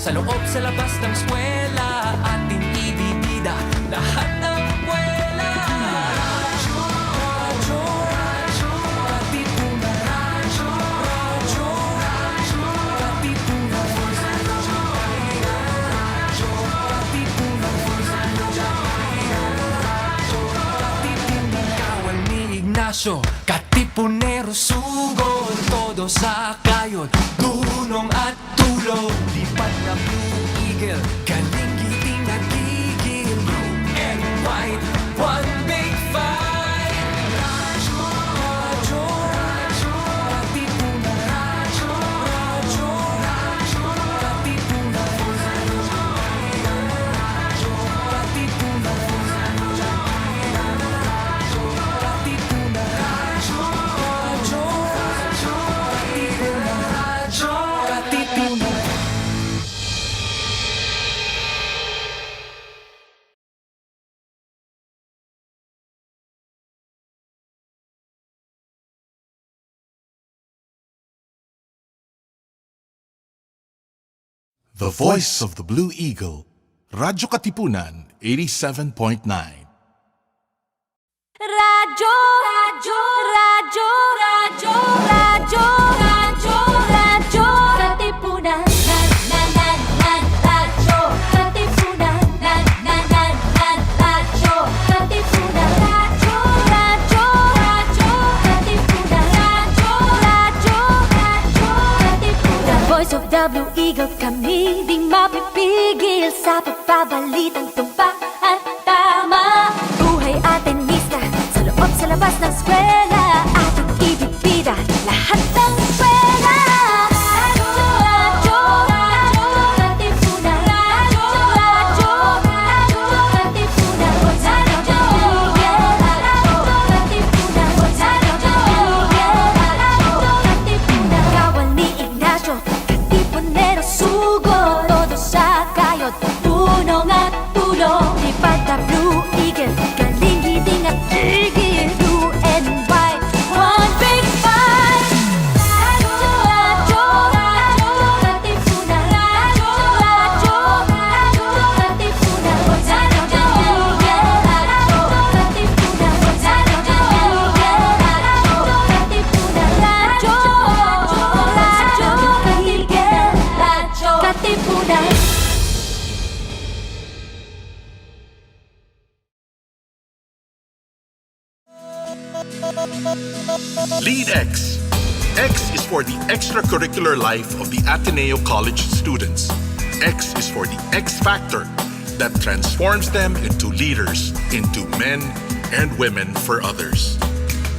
Sa loob, sa labas ng eskwela, ating ibibida lahat ng kwela. Radyo, radyo, radyo, Katipunan. Radyo, radyo, radyo, Katipunan. Radyo, Katipunan. Radyo, Katipunan. Kawal ni Ignacio, Katipunero sugod, todo sa kayod, dunong at tulog. Lipat na Blue Eagle, galing giting nagigil. Blue and white, one big fight. Radyo, radyo, radyo, Katipunan. Radyo, radyo, radyo, Katipunan. Radyo, Katipunan. Radyo, Katipunan. Radyo, radyo, radyo, Katipunan. Radyo, Katipunan. The voice of the Blue Eagle, Radyo Katipunan 87.9. Radyo, radyo, radyo, radyo, radyo, radyo, radyo, Katipunan. Radyo, Katipunan. Radyo, Katipunan. Radyo, radyo, radyo, Katipunan. Radyo, radyo, radyo, Katipunan. The voice of the Blue Eagle, kami di mapipigil sa pagbabalitang tumpak at tama. Buhay Atenista, sa loob sa labas ng eskwela, ating ibibida lahat ng eskwela. Radyo, radyo, radyo, Katipunan. Radyo, radyo, radyo, Katipunan. Radyo, radyo, Katipunan. Radyo, Katipunan. Kawal ni Ignacio, Katipunero sugod, todo sa kayod, tunong at tulong. Lipat na Blue Eagle, galing giting at tigil. Blue and white, one big fight. Radyo, radyo, radyo, Katipunan. Radyo, radyo, radyo, Katipunan. Radyo, Katipunan. Radyo, radyo, Katipunan. LeadX. X is for the extracurricular life of the Ateneo College students. X is for the X factor that transforms them into leaders, into men and women for others.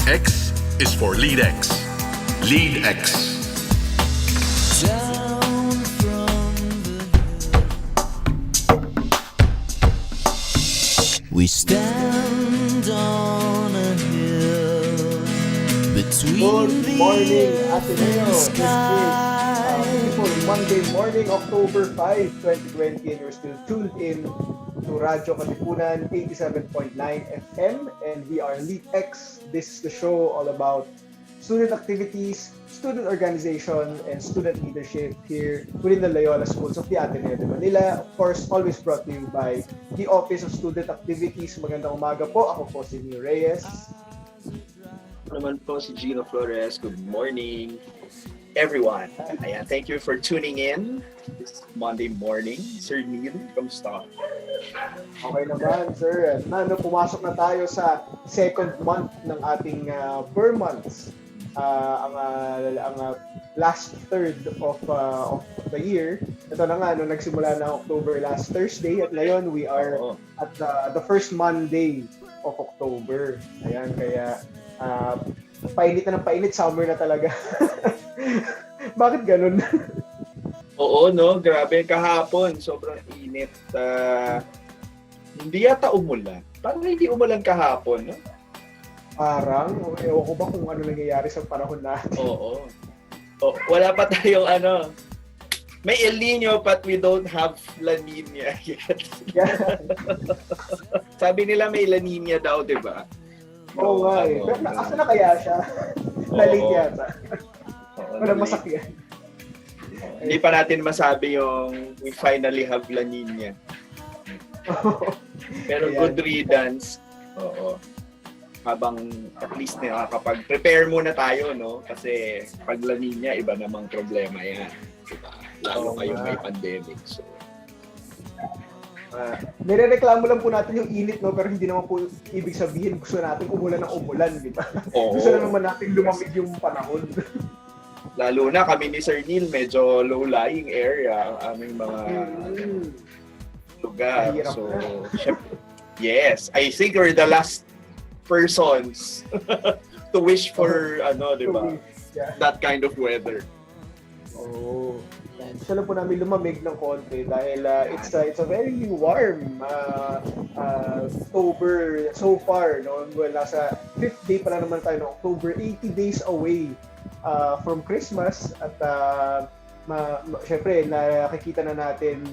X is for LeadX. LeadX. Down from we stand on a hill between Good morning, the Ateneo. This is sky. beautiful Monday morning, October 5, 2020, and you're still tuned in to Radyo Katipunan 87.9 FM, and we are LeadX. This is the show all about student activities, student organization, and student leadership here within the Loyola Schools of the Ateneo de Manila. Of course, always brought to you by the Office of Student Activities. Magandang umaga po. Ako po si New Reyes. Naman po si Gino Flores. Good morning, everyone. Ayan, thank you for tuning in this Monday morning. Sir Neil, kamusta? Okay naman, sir. Pumasok na tayo sa second month ng ating per months. Ang last third of the year. Ito na nga, nagsimula na October last Thursday at ngayon we are at the first Monday of October. Ayan, kaya painit na ng painit, summer na talaga. Bakit ganun? Oo, no? Grabe, kahapon. Sobrang init. Hindi yata umulan. Parang hindi umulan kahapon, no? Parang, ewan ko ba kung ano nangyayari sa panahon natin. Oo. Oh, wala pa tayong may El Nino but we don't have La Nina yet. Yeah. Sabi nila may La Nina daw, di ba? Oo nga eh. Pero asa na kaya siya? Nalit yata. Walang masakyan. Hindi pa natin masabi yung we finally have La Nina. Pero Ayan. good riddance. Oo. Habang at least nakakapag-prepare muna tayo, no? Kasi pag La Nina, iba namang problema yan. Diba? Lalo kayo may pandemic. So, Nirereklamo lang po natin yung init, no? Pero hindi naman po ibig sabihin gusto natin umulan ng umulan, di ba? Oo. Gusto na naman natin lumamig yung panahon. lalo na kami ni Sir Neil, medyo low-lying area ang aming mga lugar. Mahirap So, na. yes, I think we're the last persons to wish for, di ba? Yeah. That kind of weather. Oh. Gusto lang po namin lumamig ng konti dahil it's a very warm October so far, no? Well, nasa 5th day pa lang naman tayo ng October, 80 days away from Christmas at syempre nakikita na natin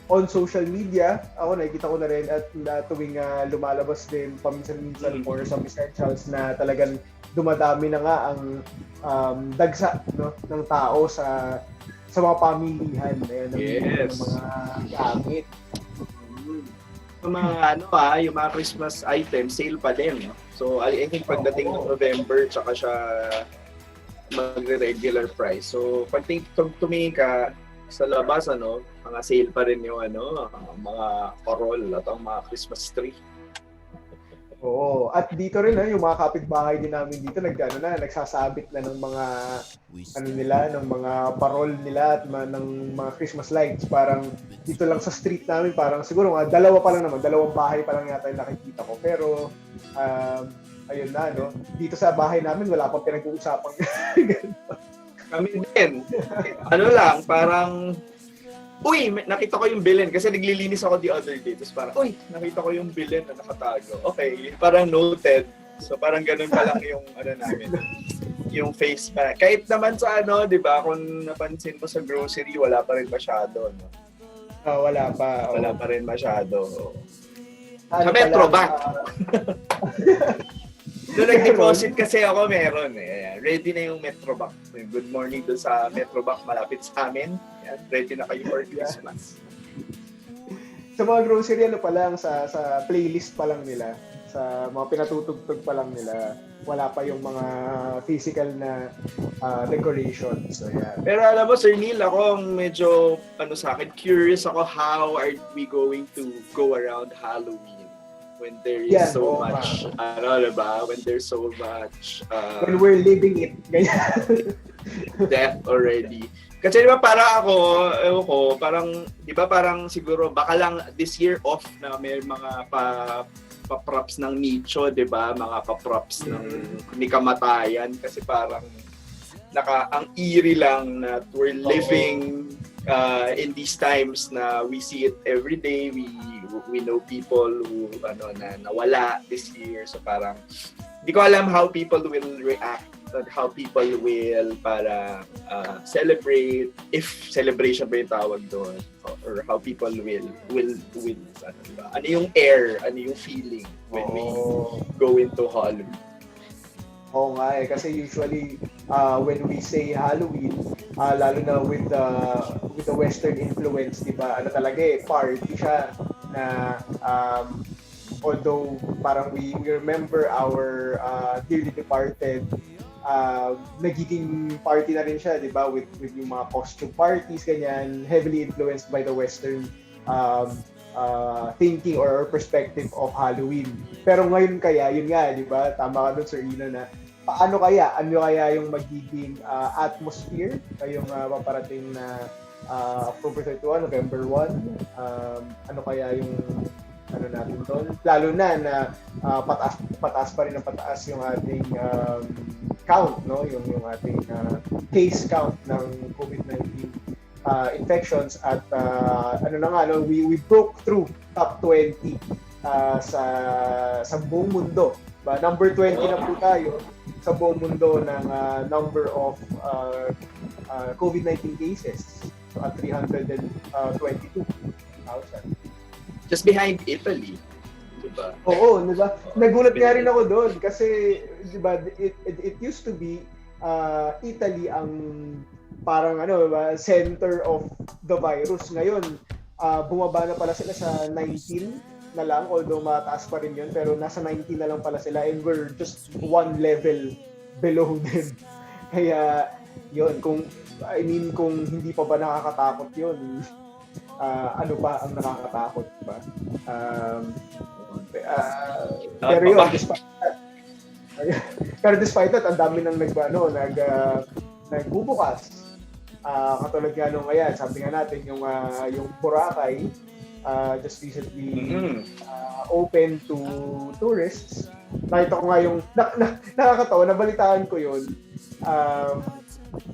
on social media. Ako nakikita ko na rin at tuwing lumalabas din paminsan-minsan for some essentials na talagang dumadami na nga ang dagsa, no, ng tao sa mga pamilihan, ng mga gamit. Yung mga yung mga Christmas items, sale pa din. No? So I think pagdating ng November, tsaka siya magre-regular price. So pag tumingin ka sa labas, mga sale pa rin yung mga parol at ang mga Christmas tree. Oo. At dito rin yung mga kapitbahay din namin dito nagsasabit na ng mga ng mga parol nila at ng mga Christmas lights. Parang dito lang sa street namin, parang siguro dalawang bahay pa lang yata yung nakikita ko. Pero ayun na, no. Dito sa bahay namin wala pang pinag-uusapang Kami din. Parang uy, nakita ko yung bilin kasi naglilinis ako the other day. Tapos parang, uy, nakita ko yung bilin na nakatago. Okay, parang noted. So parang ganun pa lang yung namin. Yung face pack. Kahit naman sa di ba, kung napansin mo sa grocery, wala pa rin masyado, no? Wala pa. Wala pa rin masyado. Sa Ano Metro pala, Bank. Doon nag-deposit kasi ako meron eh. Ready na yung Metro Bank. Good morning doon sa Metro Bank malapit sa amin. Yan, ready na kayo for Christmas. Sa mga grocery, pa lang, sa playlist pa lang nila, sa mga pinatutugtog pa lang nila, wala pa yung mga physical na decorations. So, yeah. Pero alam mo, Sir Neil, ako medyo, sa akin, curious ako how are we going to go around Halloween when there is so much, diba? When there's so much when we're living it, ganyan. death already. Kasi diba parang siguro baka lang this year off na may mga pa-props ng nicho, diba? Mga pa-props ng ni kamatayan kasi parang ang eerie lang na we're living in these times na we see it every day. We know people who na nawala this year, so parang hindi ko alam how people will react and how people will para celebrate, if celebration ba yung tawag doon, or how people will ano yung air, ano yung feeling when we go into Halloween. Oo nga kasi usually when we say Halloween, lalo na with the Western influence, di ba? Talaga party siya na although parang we remember our dearly departed, nagiging party na rin siya, di ba? With yung mga costume parties, ganyan, heavily influenced by the Western thinking or perspective of Halloween. Pero ngayon kaya, yun nga, di ba? Tama ka dun, Sir Ina, na ano kaya yung magiging atmosphere ngayong paparating na October 31, November 1, ano kaya yung natin doon, lalo na pataas pa rin ng pataas yung ating count, no, yung ating case count ng COVID-19 infections at we broke through top 20 sa buong mundo. Number 20 na po tayo sa buong mundo ng number of COVID-19 cases. So at 322,000. Just behind Italy. Diba? Oo, diba? Nagulat nga rin ako doon kasi diba, it used to be Italy ang parang center of the virus. Ngayon, bumaba na pala sila sa 19 na lang, although mataas pa rin yun, pero nasa 19 na lang pala sila and we're just one level below them. Kaya yun, kung hindi pa ba nakakatakot yun, ano pa ang nakakatakot ba? Pero yun, despite that, ang dami nang nagbubukas. Katulad nga nung ngayon, sabi nga natin yung Boracay just recently open to tourists. Nakita ko nga yung nakakatawa, nabalitaan ko yun.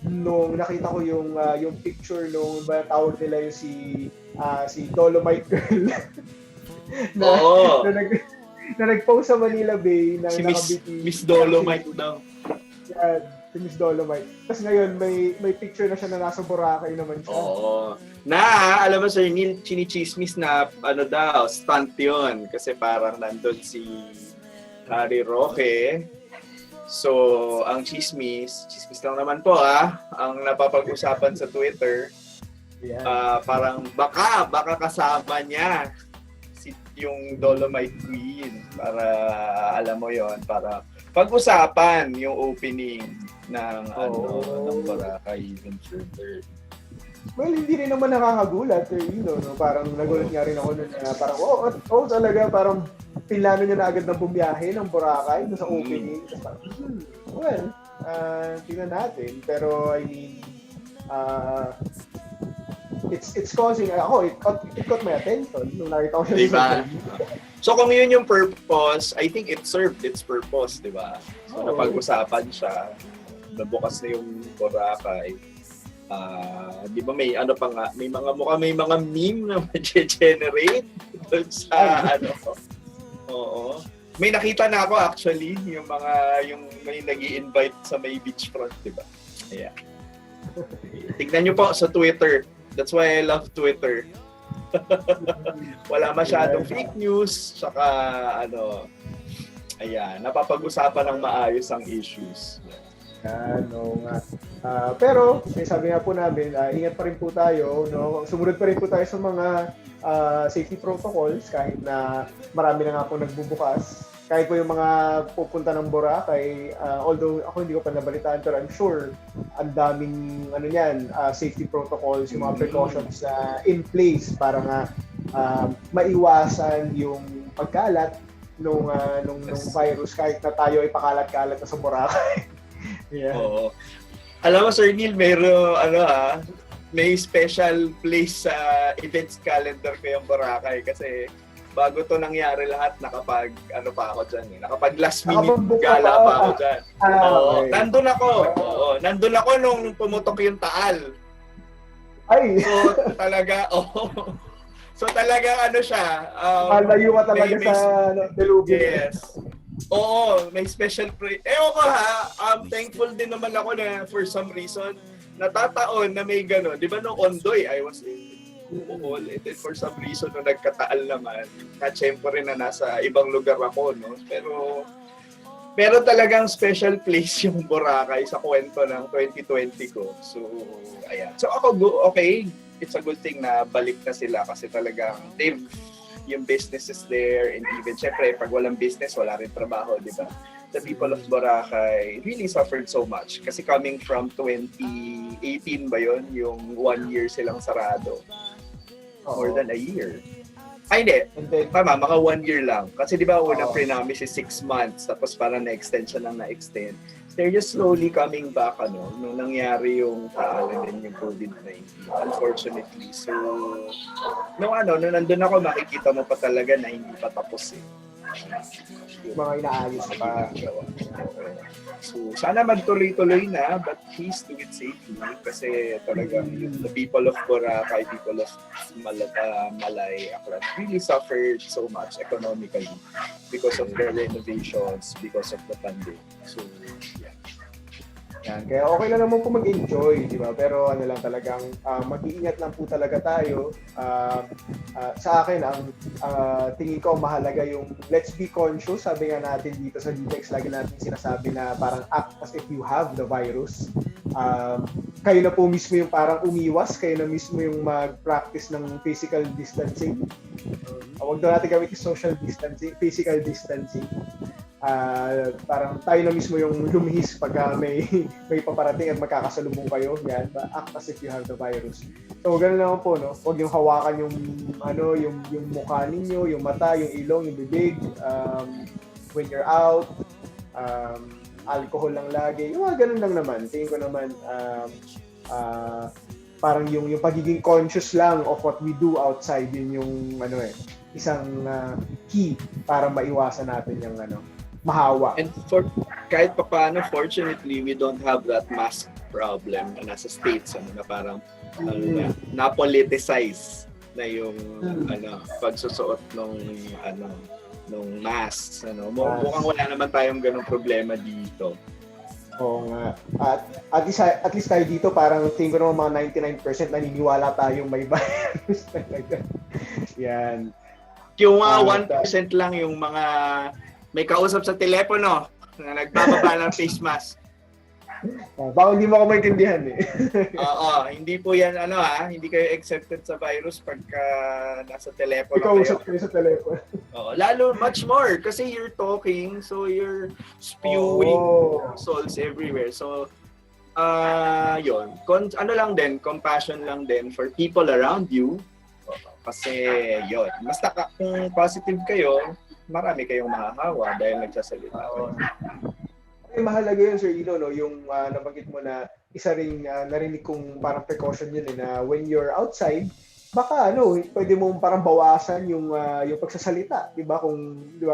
Nung nakita ko yung picture nung tawag nila yung si Dolomite Girl na nag-post sa Manila Bay na si nakabiti. Miss Dolomite daw. Yeah, si Miss Dolomite. Tapos ngayon may picture na siya na nasa Boracay naman siya. Oo. Alam mo Sir Neil, chinichismis na daw, stunt yun. Kasi parang nandun si Harry Roque. So, ang chismis lang naman po ang napapag-usapan sa Twitter. Yeah. Parang baka kasama niya yung Dolomite Queen para alam mo yon, para pag-usapan yung opening ng ng Boracay Event Center. Well, hindi rin naman nakakagulat, no? Parang nagulat nga rin ako nun na parang talaga parang pinlano niya na agad ng bumiyahe ng Boracay sa opening. Parang, tingnan natin. Pero I mean, it's causing, it caught my attention nung nakita ko siya. Diba? So kung yun yung purpose, I think it served its purpose, di ba? So napag-usapan siya, nabukas na yung Boracay. Di ba may may mga meme na ma-generate doon sa Oo. May nakita na ako actually, yung may nag-i-invite sa may beachfront, di ba? Ayan. Tignan nyo po sa Twitter. That's why I love Twitter. Wala masyadong fake news, saka napapag-usapan ng maayos ang issues. Pero sabi nga po namin, ingat pa rin po tayo, no? Sumunod pa rin po tayo sa mga safety protocols kahit na marami na nga po nagbubukas. Kahit po yung mga pupunta ng Boracay, although ako hindi ko pa nabalitaan, pero I'm sure ang daming safety protocols, yung mga precautions in place para nga maiwasan yung pagkalat nung virus kahit na tayo ay pakalat-kalat na sa Boracay. Yeah. Oo. Alam mo Sir Neil, may special place sa events calendar ko yung Boracay kasi bago to nangyari lahat, nakapag last minute gala pa ako dyan. Okay. Nandun ako nung pumutok yung Taal. Ay! So talaga siya. Malayo ka talaga sa Delugin. Yes. Oo, may special Ewan ko thankful din naman ako na for some reason, natataon na may gano'n. Di ba nung Ondoy, I was in Bohol, and then for some reason nung nagkataal naman, na-tsempo rin na nasa ibang lugar ako, no? Pero talagang special place yung Boracay sa kwento ng 2020 ko. So, ayan. So ako, okay, it's a good thing na balik na sila kasi talagang yung businesses there, and even syempre pag walang business, wala rin trabaho, di ba? The people of Boracay really suffered so much kasi coming from 2018 ba yun, yung 1 year silang sarado. More than a year. Ay, hindi. Tama, mga 1 year lang. Kasi di ba, unang pre-promise is 6 months, tapos parang na-extend siya lang na-extend. They're just slowly coming back, nung nangyari yung Taal and yung COVID-19, unfortunately. So, nung nandun ako, makikita mo pa talaga na hindi pa tapos Yung mga inaayos pa. So, sana magtuloy-tuloy na, but please do it safely kasi talagang the people of Boracay, people of Malay, Aklan really suffered so much economically because of their renovations, because of the pandemic. So, yeah. Yan. Kaya okay lang naman po mag-enjoy, di ba? Pero ano lang talagang mag-iingat lang po talaga tayo. Sa akin, ang tingin ko mahalaga yung let's be conscious. Sabi nga natin dito sa LeadX, lagi natin sinasabi na parang act as if you have the virus. Kayo na po mismo yung parang umiwas, kayo na mismo yung mag-practice ng physical distancing. Huwag daw natin gawin yung social distancing, physical distancing. Parang tayo na mismo yung lumihis pagka may paparating at magkakasalubong kayo. Yan, act as if you have the virus. So ganoon naman po, no? Huwag yung hawakan yung mukha ninyo, yung mata, yung ilong, yung bibig when you're out. Alcohol lang lagi. Yung ganun lang naman. Tingin ko naman parang yung pagiging conscious lang of what we do outside, yun yung isang key para maiwasan natin yung mahawa. And kahit papaano, fortunately, we don't have that mask problem na nasa States, na parang na-politicize na yung pagsusuot nung masks. Mukhang wala naman tayong ganung problema dito. Oo nga. At least tayo dito, parang tingin ko naman mga 99% naniniwala tayong may virus talaga. Yan. Yung 1% lang yung mga may kausap sa telepono na nagbababa ng face mask. Baka hindi mo ako maintindihan Oo, hindi po yan hindi kayo accepted sa virus pagka nasa telepono kayo. Ikausap kayo sa telepono. Oo, lalo much more kasi you're talking, so you're spewing souls everywhere. So yun. Lang din, compassion lang din for people around you. Kasi yun, basta kung positive kayo, marami kayong mahahawa dahil nagsasalita. Mahalaga yun, Sir Ilo, yung nabanggit mo na isa ring narinig kong parang precaution yun na when you're outside, baka pwede mong parang bawasan yung pagsasalita, 'di ba?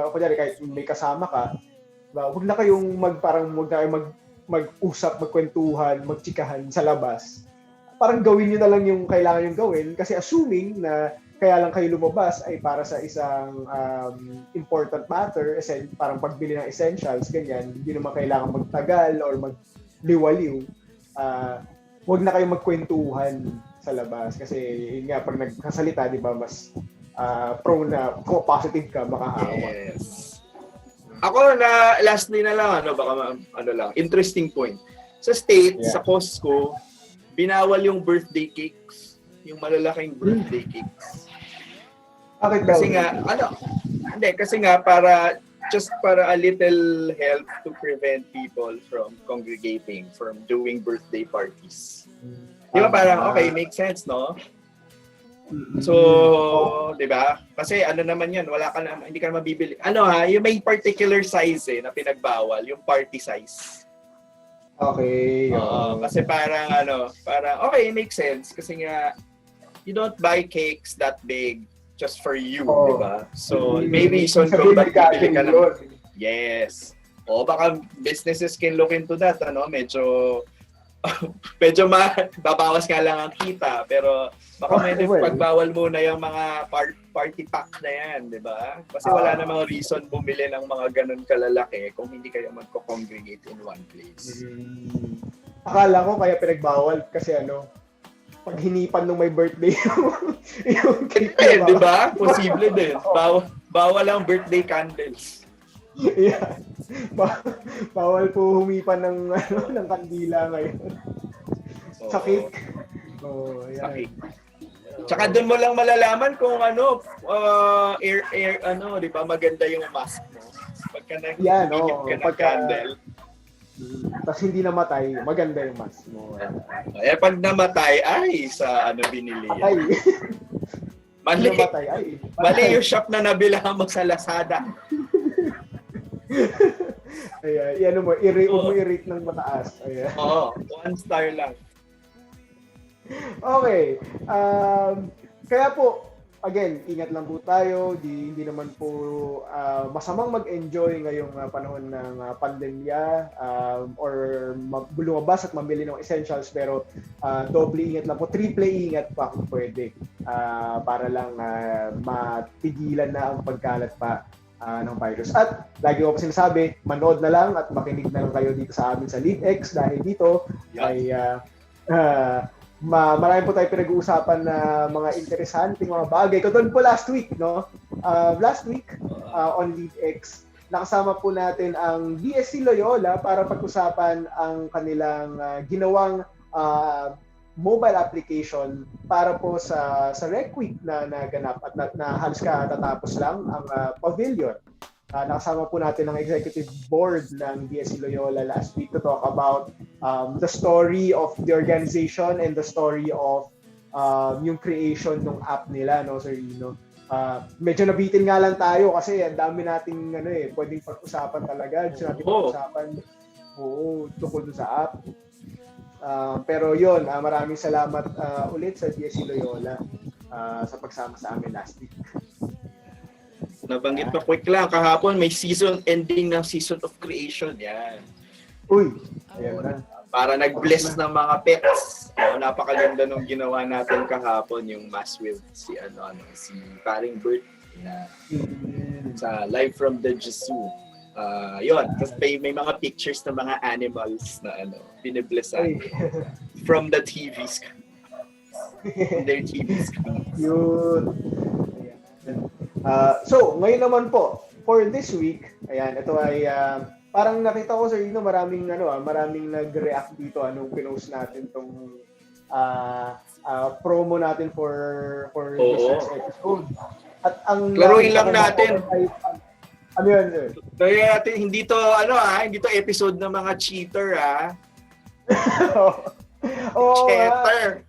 Kunyari kahit may kasama ka, diba? Huwag na kayong mag-usap, magkwentuhan, magtsikahan sa labas. Parang gawin niyo na lang yung kailangan yung gawin kasi assuming na kaya lang kayo lumabas ay para sa isang important matter, parang pagbili ng essentials, ganyan, hindi naman kailangan magtagal or magliwaliw. Huwag na kayong magkwentuhan sa labas kasi yun nga, pag nagkasalita, di ba, mas prone na kung positive ka, makahawa. Yes. Ako na lastly na lang, interesting point. Sa States, sa Costco, binawal yung birthday cakes, yung malalaking birthday cakes. Kasi nga para a little help to prevent people from congregating, from doing birthday parties. Di ba parang okay, makes sense, no? So, di ba? Kasi naman yan, hindi ka mabibili. Yung may particular size na pinagbawal, yung party size. Okay. Kasi parang okay, makes sense kasi nga you don't buy cakes that big just for you, di ba? So maybe reason kung ba't bibili ka ng... Yes. Baka businesses can look into that, medyo babawas nga lang ang kita, pero baka may pagbawal muna yung mga party pack na yan, di ba? Kasi wala namang reason bumili ng mga ganun kalalaki kung hindi kayo magko-congregate in one place. Akala ko kaya pinagbawal kasi pag hinipan nung may birthday yung cake. Di ba? Posible din. Bawal ang birthday candles. Yeah. Bawal po humipan ng kandila ngayon. Sa cake. Yan. Sa cake. Tsaka doon mo lang malalaman kung di ba, maganda yung mask mo. Pagka nag-hihip ka ng candle. Tapos hindi namatay, maganda yung mask mo. Pag namatay, sa binili yan. Mali yung shop na nabilahan mo sa Lazada. Ayan, i-rate ng mataas. Ayan. 1 star lang. Okay. Kaya po, again, ingat lang po tayo. Hindi naman po masamang mag-enjoy ngayong panahon ng pandemya or lumabas at mamili ng essentials, pero doble ingat lang po, triple ingat pa kung pwede para lang matigilan na ang pagkalat pa ng virus. At lagi ko pa sinasabi, manood na lang at makinig na lang kayo dito sa amin sa LeadX dahil dito ay marami po tayo pinag-uusapan na mga interesanting mga bagay. Katulad po last week, no? Last week on LeadX, nakasama po natin ang BSC Loyola para pag-usapan ang kanilang ginawang mobile application para po sa Rec Week na naganap at na halos katatapos lang ang pavilion. Nakasama po natin ang executive board ng BSC Loyola last week to talk about the story of the organization and the story of yung creation ng app nila, no, Sir Ino. Medyo nabitin nga lang tayo kasi ang dami nating pwedeng pag-usapan talaga. Gusto natin pag-usapan tungkol sa app. Pero yun, maraming salamat ulit sa BSC Loyola sa pagsama sa amin last week. Nabanggit pa quick lang, kahapon may season ending ng season of creation. Yan. Uy, ayan na. Para nag-bless ng mga pets. Napakaganda nung ginawa natin kahapon, yung mass with si Paring Bert sa Live from the Zoo. Yun, tapos may mga pictures ng mga animals na biniblessan from the TV screen. Their TV screen. Yun. So, ngayon naman po, for this week, ayan, ito ay parang nakita ko sa inyo maraming nag-react dito anong pinost natin tong promo natin for this week's episode. At ang klaruin lang natin. Ano yun, sir? Kaya natin, hindi to episode ng mga cheater, Cheter.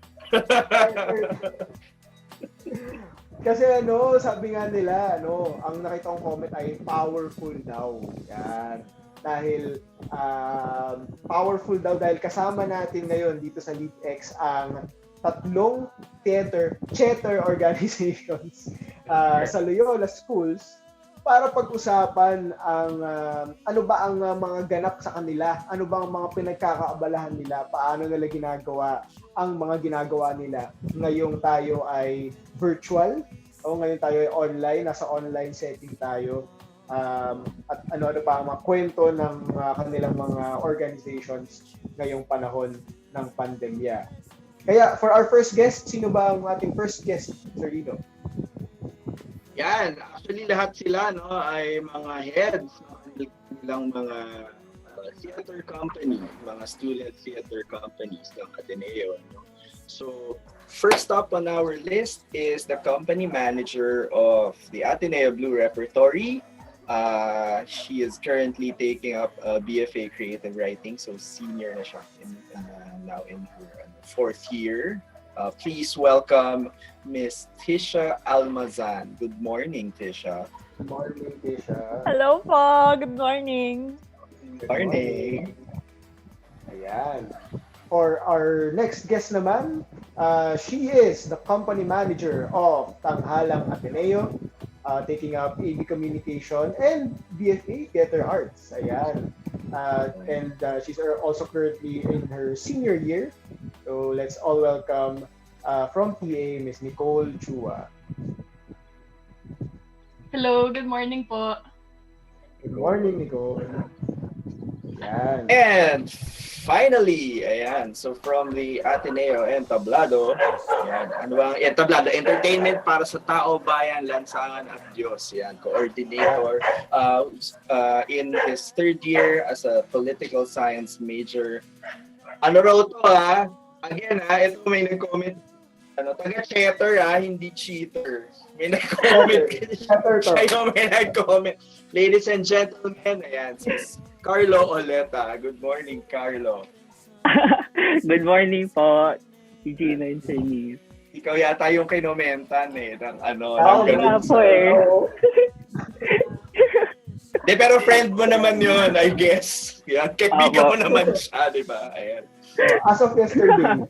Kasi sabi nga nila, ang nakita kong comment ay powerful daw. Yan. Dahil powerful daw dahil kasama natin ngayon dito sa LeadX ang tatlong Cheter organizations sa Loyola Schools para pag-usapan ang ano ba ang mga ganap sa kanila, ano ba ang mga pinagkakaabalahan nila, paano nila ginagawa ang mga ginagawa nila. Ngayong tayo ay virtual, o ngayon tayo ay online, nasa online setting tayo. At ano pa ang mga kwento ng kanilang mga organizations ngayong panahon ng pandemya. Kaya for our first guest, sino ba ang ating first guest, Sir Rino? Yan, actually lahat sila ay mga heads ng mga theater company, mga student theater companies ng Ateneo. So, first up on our list is the company manager of the Ateneo Blue Repertory. She is currently taking up BFA Creative Writing, so senior na siya now in her fourth year. Please welcome Miss Ticia Alamazan. Good morning, Ticia. Good morning, Ticia. Hello po. Good morning. Good morning. Ayan. For our next guest naman, she is the company manager of Tanghalang Ateneo, taking up AV Communication and BFA Theater Arts. Ayan. And she's also currently in her senior year. So let's all welcome from TA, Miss Nicole, Chua. Hello. Good morning po. Good morning, Nicole. Ayan. And finally, ayan, so from the Ateneo ENTABLADO, ayan, ano bang ENTABLADO? Entertainment para sa tao, bayan, lansangan at Diyos. Ayan, coordinator in his third year as a political science major. Ano raw to Again ito may nag-comment. Taga Cheter hindi cheater. May nag-comment. Siya yung may nag-comment. Ladies and gentlemen, ayan, sis Carlo Oleta. Good morning, Carlo. Good morning po, Gina in Chinese. Ikaw yata yung kinomentan ng nga po De, pero friend mo naman yun, I guess. Yan, kaibigan mo naman siya, di ba? Ayan. As of yesterday.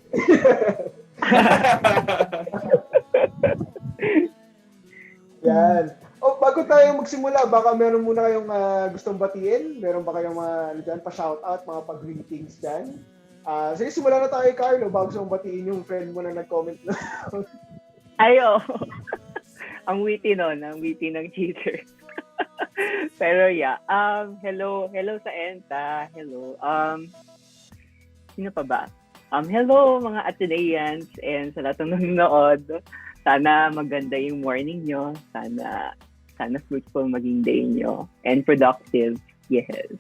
Yan. Bago tayo magsimula, baka meron muna kayong gustong batiin? Meron ba kayong mga pa-shoutout, mga pag-greetings dyan? Sige, simula na tayo, Carlo. Bago gusto mong batiin yung friend mo na nag-comment na. Ayo. Ang witty nun, ang witty ng cheater. Pero yeah, hello sa ENTA. Hello. Sino pa ba? Hello mga Ateneans and sa lahat ng nanonood. Sana maganda yung morning nyo. Sana fruitful maging day nyo. And productive. Yes.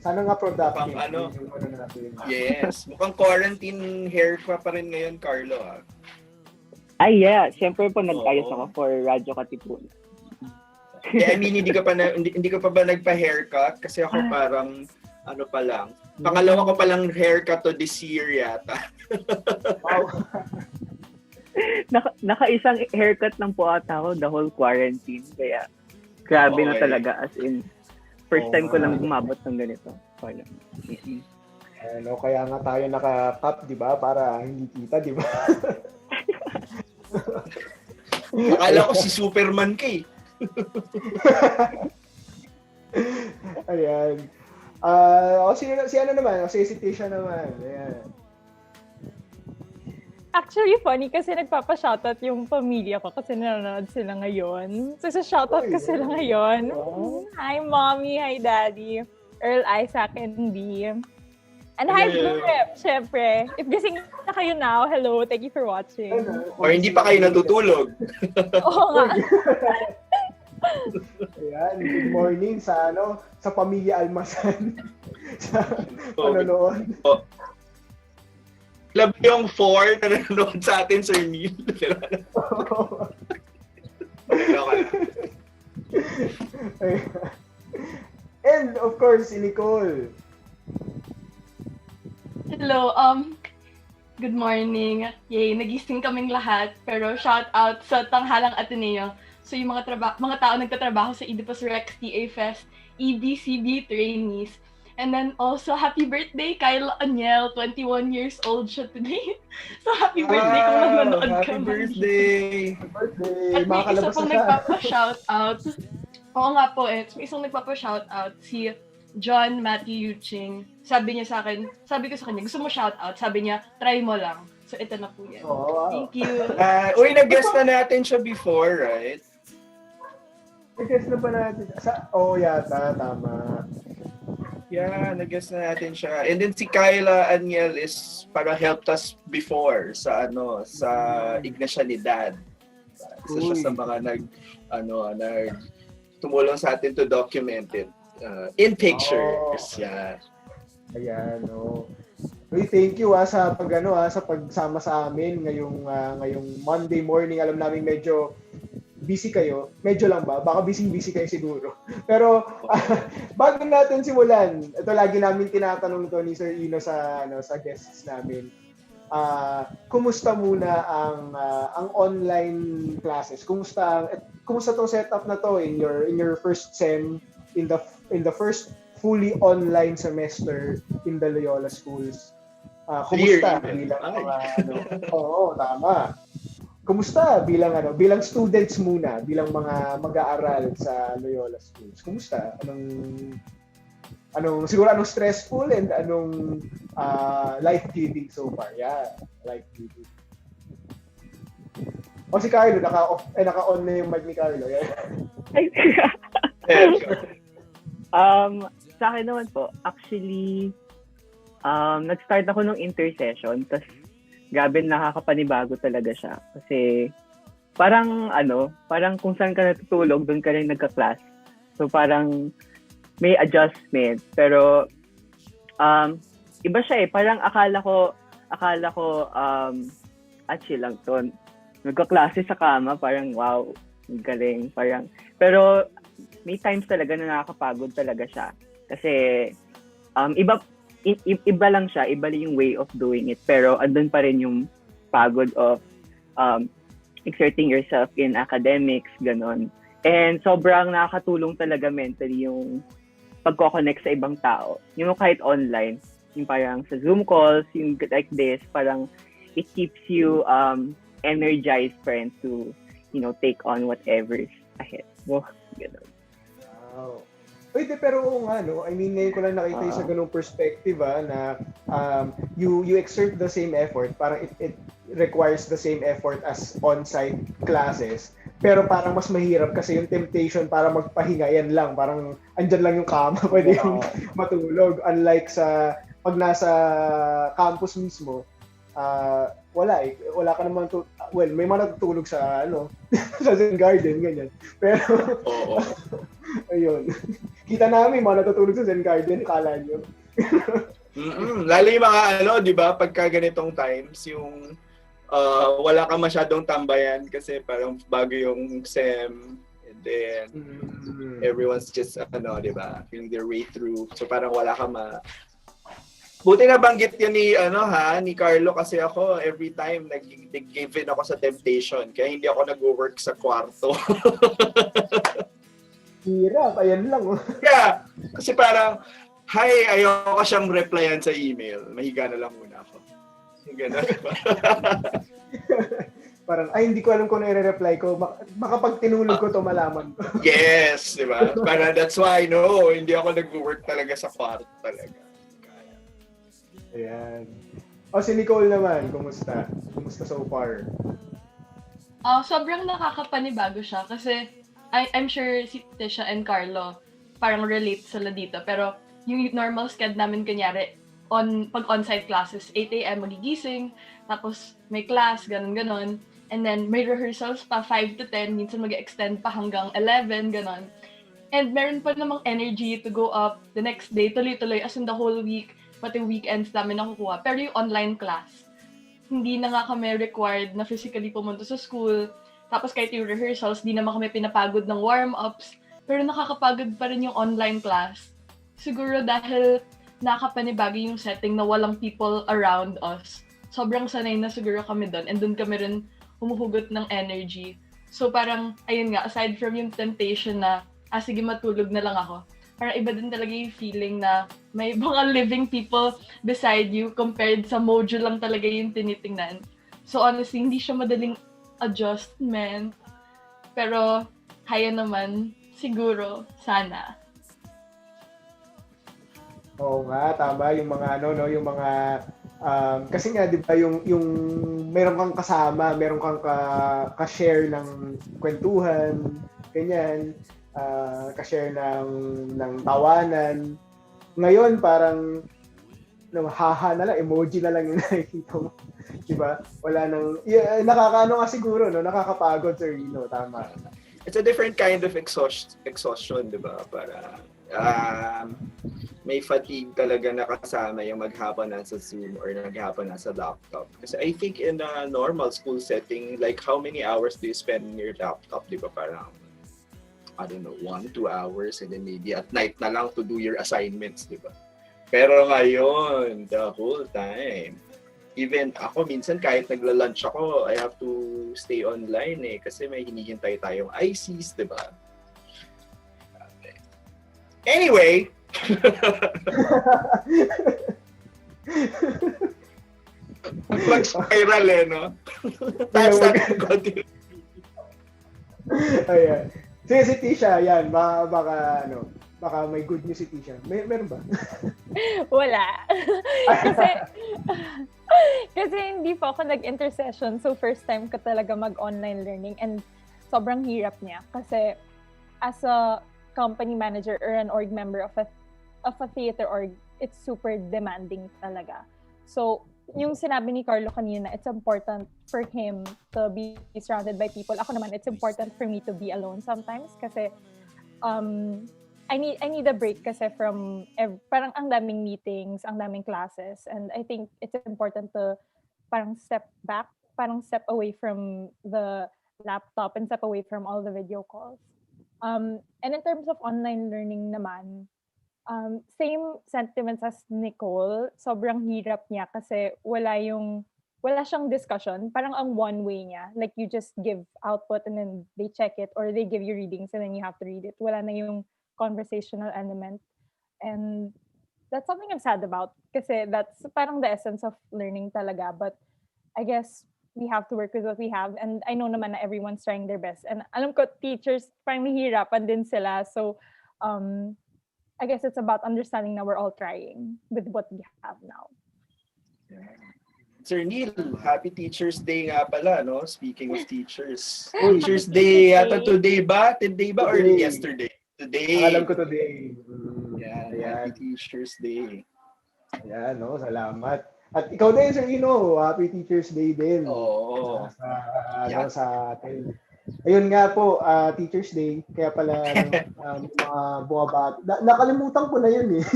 Sana nga productive. Mukhang ano? Yung ano natin. Yes. Mukhang quarantine hair ka pa rin ngayon, Carlo. Ah. Ay, yeah. Siyempre po nag-ayos Oo. ako for Radyo Katipunan. I mean, hindi ka pa ba nagpa-haircut? Kasi ako parang, ano pa lang. Pangalawa ko palang haircut to this year yata. Wow. Naka-isang haircut lang po ata ako the whole quarantine. Kaya, grabe na Okay. talaga. As in, first Oo time ko nga. lang umabot ng ganito. Parang, Ano, kaya nga tayo naka-top, di ba? Para hindi kita, di ba? Akala ko si Superman ka eh. Ayan. Si ano naman? Si Ticia naman. Ayan. Actually, funny kasi nagpapa-shoutout yung pamilya ko kasi nanonood sila ngayon. So, sa shoutout ko sila ngayon. Wow. Hi, Mommy. Hi, Daddy. Earl, Isaac, and B. And hi, Hello. Blue Rep, syempre. If gising na kayo now, hello. Thank you for watching. Or hindi pa kayo natutulog. Oo nga. Ayan, good morning sa sa pamilya Alamazan. Sa panonood. Love yung 4 na nanonood sa atin, Sir Neil. And of course, si Nicole. Hello, good morning. Yay, nagising kaming lahat. Pero shout out sa Tanghalang Ateneo. So yung mga tao nagtatrabaho sa Oedipus Rex TA Fest, EBCB trainees. And then also, happy birthday, Kyle Aniel. 21 years old siya today. So happy birthday kung nanonood ka. Happy birthday! Birthday. At may isa Makakalabas pong na siya. nagpapa-shoutout. Oo nga po eh. May isang nagpapa-shoutout si John Matthew Yuching. Sabi ko sa kanya, gusto mo shoutout? Sabi niya, try mo lang. So ito na po yan. Oh, wow. Thank you. Uy, nag-guest na natin siya before, right? I-guess na ba natin? Yata. Tama. Yeah, nag-guest na natin siya. And then si Kyla Aniel is para helped us before sa Iglesia ni Dad. Isa siya sa mga tumulong sa atin to document it in pictures. Yeah. Ayan, Uy, thank you sa sa pagsama sa amin ngayong Monday morning. Alam namin medyo busy kayo. Medyo lang ba? Baka busy kayo siguro. Pero bago natin simulan, ito lagi namin tinatanong to ni Sir Ino sa guests namin. Kumusta muna ang online classes? Kumusta tong setup na to in your first sem in the first fully online semester in the Loyola Schools? Kumusta bilang Oo, tama. Kumusta bilang students muna, bilang mga mag-aaral sa Loyola Schools? Kumusta? Anong stressful and anong life-giving so far? Yeah, life-giving. O si Carlo, naka-on na yung mic ni Carlo. Yeah. Sa akin naman po, actually, nag-start ako nung intersession, tas grabe nakakapanibago talaga siya. Kasi parang kung saan ka natutulog, doon ka rin nagka-class. So parang may adjustment. Pero iba siya eh. Parang akala ko chill lang to. Nagka-klase sa kama, parang wow, galing. Pero may times talaga na nakakapagod talaga siya. Kasi iba lang siya, iba lang yung way of doing it. Pero andun pa rin yung pagod of exerting yourself in academics, ganon. And sobrang nakakatulong talaga mentally yung pagko-connect sa ibang tao. Yung kahit online, yung parang sa Zoom calls, yung like this, parang it keeps you energized friends to, take on whatever's ahead. Wow, ganon. Wow. Pwede, pero I mean, ngayon ko lang nakita yung sa ganung perspective, na you exert the same effort, parang it requires the same effort as on-site classes, Pero parang mas mahirap kasi yung temptation para magpahinga, yan lang. Parang andyan lang yung kama, pwede yung matulog. Unlike sa, pag nasa campus mismo, wala eh. Wala ka naman, well, may mga natutulog sa, sa Zen Garden, ganyan. Pero, Oo. ayun. Kita namin, mga natutulog sa Zen Garden, kala nyo. Lalo yung mga di ba, pagka ganitong times, yung wala ka masyadong tambayan kasi parang bago yung SEM and then everyone's just di ba, feeling their way through. So parang wala ka Buti na banggit yun ni Carlo kasi ako every time nag-give in ako sa temptation kaya hindi ako nag-work sa kwarto. Hirap, ayan lang. Yeah, kasi parang hi, ayoko siyang replyan sa email. Mahiga na lang muna ako. Ganun. Parang, hindi ko alam kung nire-reply ko. Baka pag tinulog ko to malaman ko. Yes, di ba? Parang that's why, hindi ako nag-work talaga sa kwarto talaga. Ayan. Si Nicole naman, kumusta? Kumusta so far? Sobrang nakakapanibago siya kasi I'm sure si Ticia and Carlo parang relate sila dito. Pero yung normal schedule namin kunyari, pag on-site classes, 8 a.m. magigising, tapos may class, ganon. And then may rehearsals pa 5 to 10, minsan mag-extend pa hanggang 11, ganon. And meron pa namang energy to go up the next day, tuloy-tuloy, as in the whole week, pati weekends namin nakukuha. Pero yung online class, hindi na nga kami required na physically pumunta sa school. Tapos kahit yung rehearsals, di naman kami pinapagod ng warm-ups. Pero nakakapagod pa rin yung online class. Siguro dahil nakapanibago yung setting na walang people around us. Sobrang sanay na siguro kami doon. And doon kami rin humuhugot ng energy. So parang, ayun nga, aside from yung temptation na, sige matulog na lang ako. Parang iba din talaga yung feeling na may mga living people beside you compared sa module lang talaga yung tinitingnan. So honestly, hindi siya madaling adjustment. Pero, kaya naman, siguro, sana. Oo nga, tama yung mga yung mga kasi nga 'di ba yung meron kang kasama, meron kang ka-share ng kwentuhan, ganyan, ka-share ng tawanan. Ngayon parang haha na lang, emoji na lang yung nakikita mo. 'Di ba? Wala nang nakakaano nga siguro, nakakapagod, Sir Rino, tama. It's a different kind of exhaustion, di ba? Para may fatigue talaga na kasama yung maghapon na sa Zoom or maghapon na sa laptop. Kasi I think in a normal school setting, like how many hours do you spend in your laptop? Di ba? Parang, I don't know, 1-2 hours and then maybe at night na lang to do your assignments, di ba? Pero ngayon, the whole time, even ako minsan kahit nagla-lunch ako, I have to stay online kasi may hinihintay tayong ICs, di ba? Anyway, mag-spiral no? Taas natin continue. Ayan. Sige, si Ticia, yan, baka may good news si Ticia. Meron ba? Wala. kasi hindi po ako nag-intersession, so first time ko talaga mag-online learning and sobrang hirap niya kasi as a company manager or an org member of a theater org, it's super demanding talaga. So, yung sinabi ni Carlo kanina, it's important for him to be surrounded by people. Ako naman, it's important for me to be alone sometimes kasi I need a break kasi from parang ang daming meetings, ang daming classes, and I think it's important to parang step back, parang step away from the laptop and step away from all the video calls. And in terms of online learning naman, same sentiments as Nicole. Sobrang hirap niya kasi wala siyang discussion. Parang ang one way niya. Like you just give output and then they check it or they give you readings and then you have to read it. Wala na yung conversational element. And that's something I'm sad about kasi that's parang the essence of learning talaga. But I guess we have to work with what we have. And I know naman na everyone's trying their best. And alam ko, teachers, parang nahihirapan din sila. So, I guess it's about understanding na we're all trying with what we have now. Sir Neil, happy Teacher's Day nga pala, no? Speaking of teachers. Teacher's Day yata today ba? Today ba or Today. yesterday? Today. Ang alam ko today. Yan, Ayan. happy Teacher's Day. Ayan, no, salamat. At ikaw din, Sir Ino, happy Teacher's Day din. Oo. Sa atin. Ayun nga po, Teacher's Day, kaya pala mga bumabat. Nakalimutan ko na yun eh.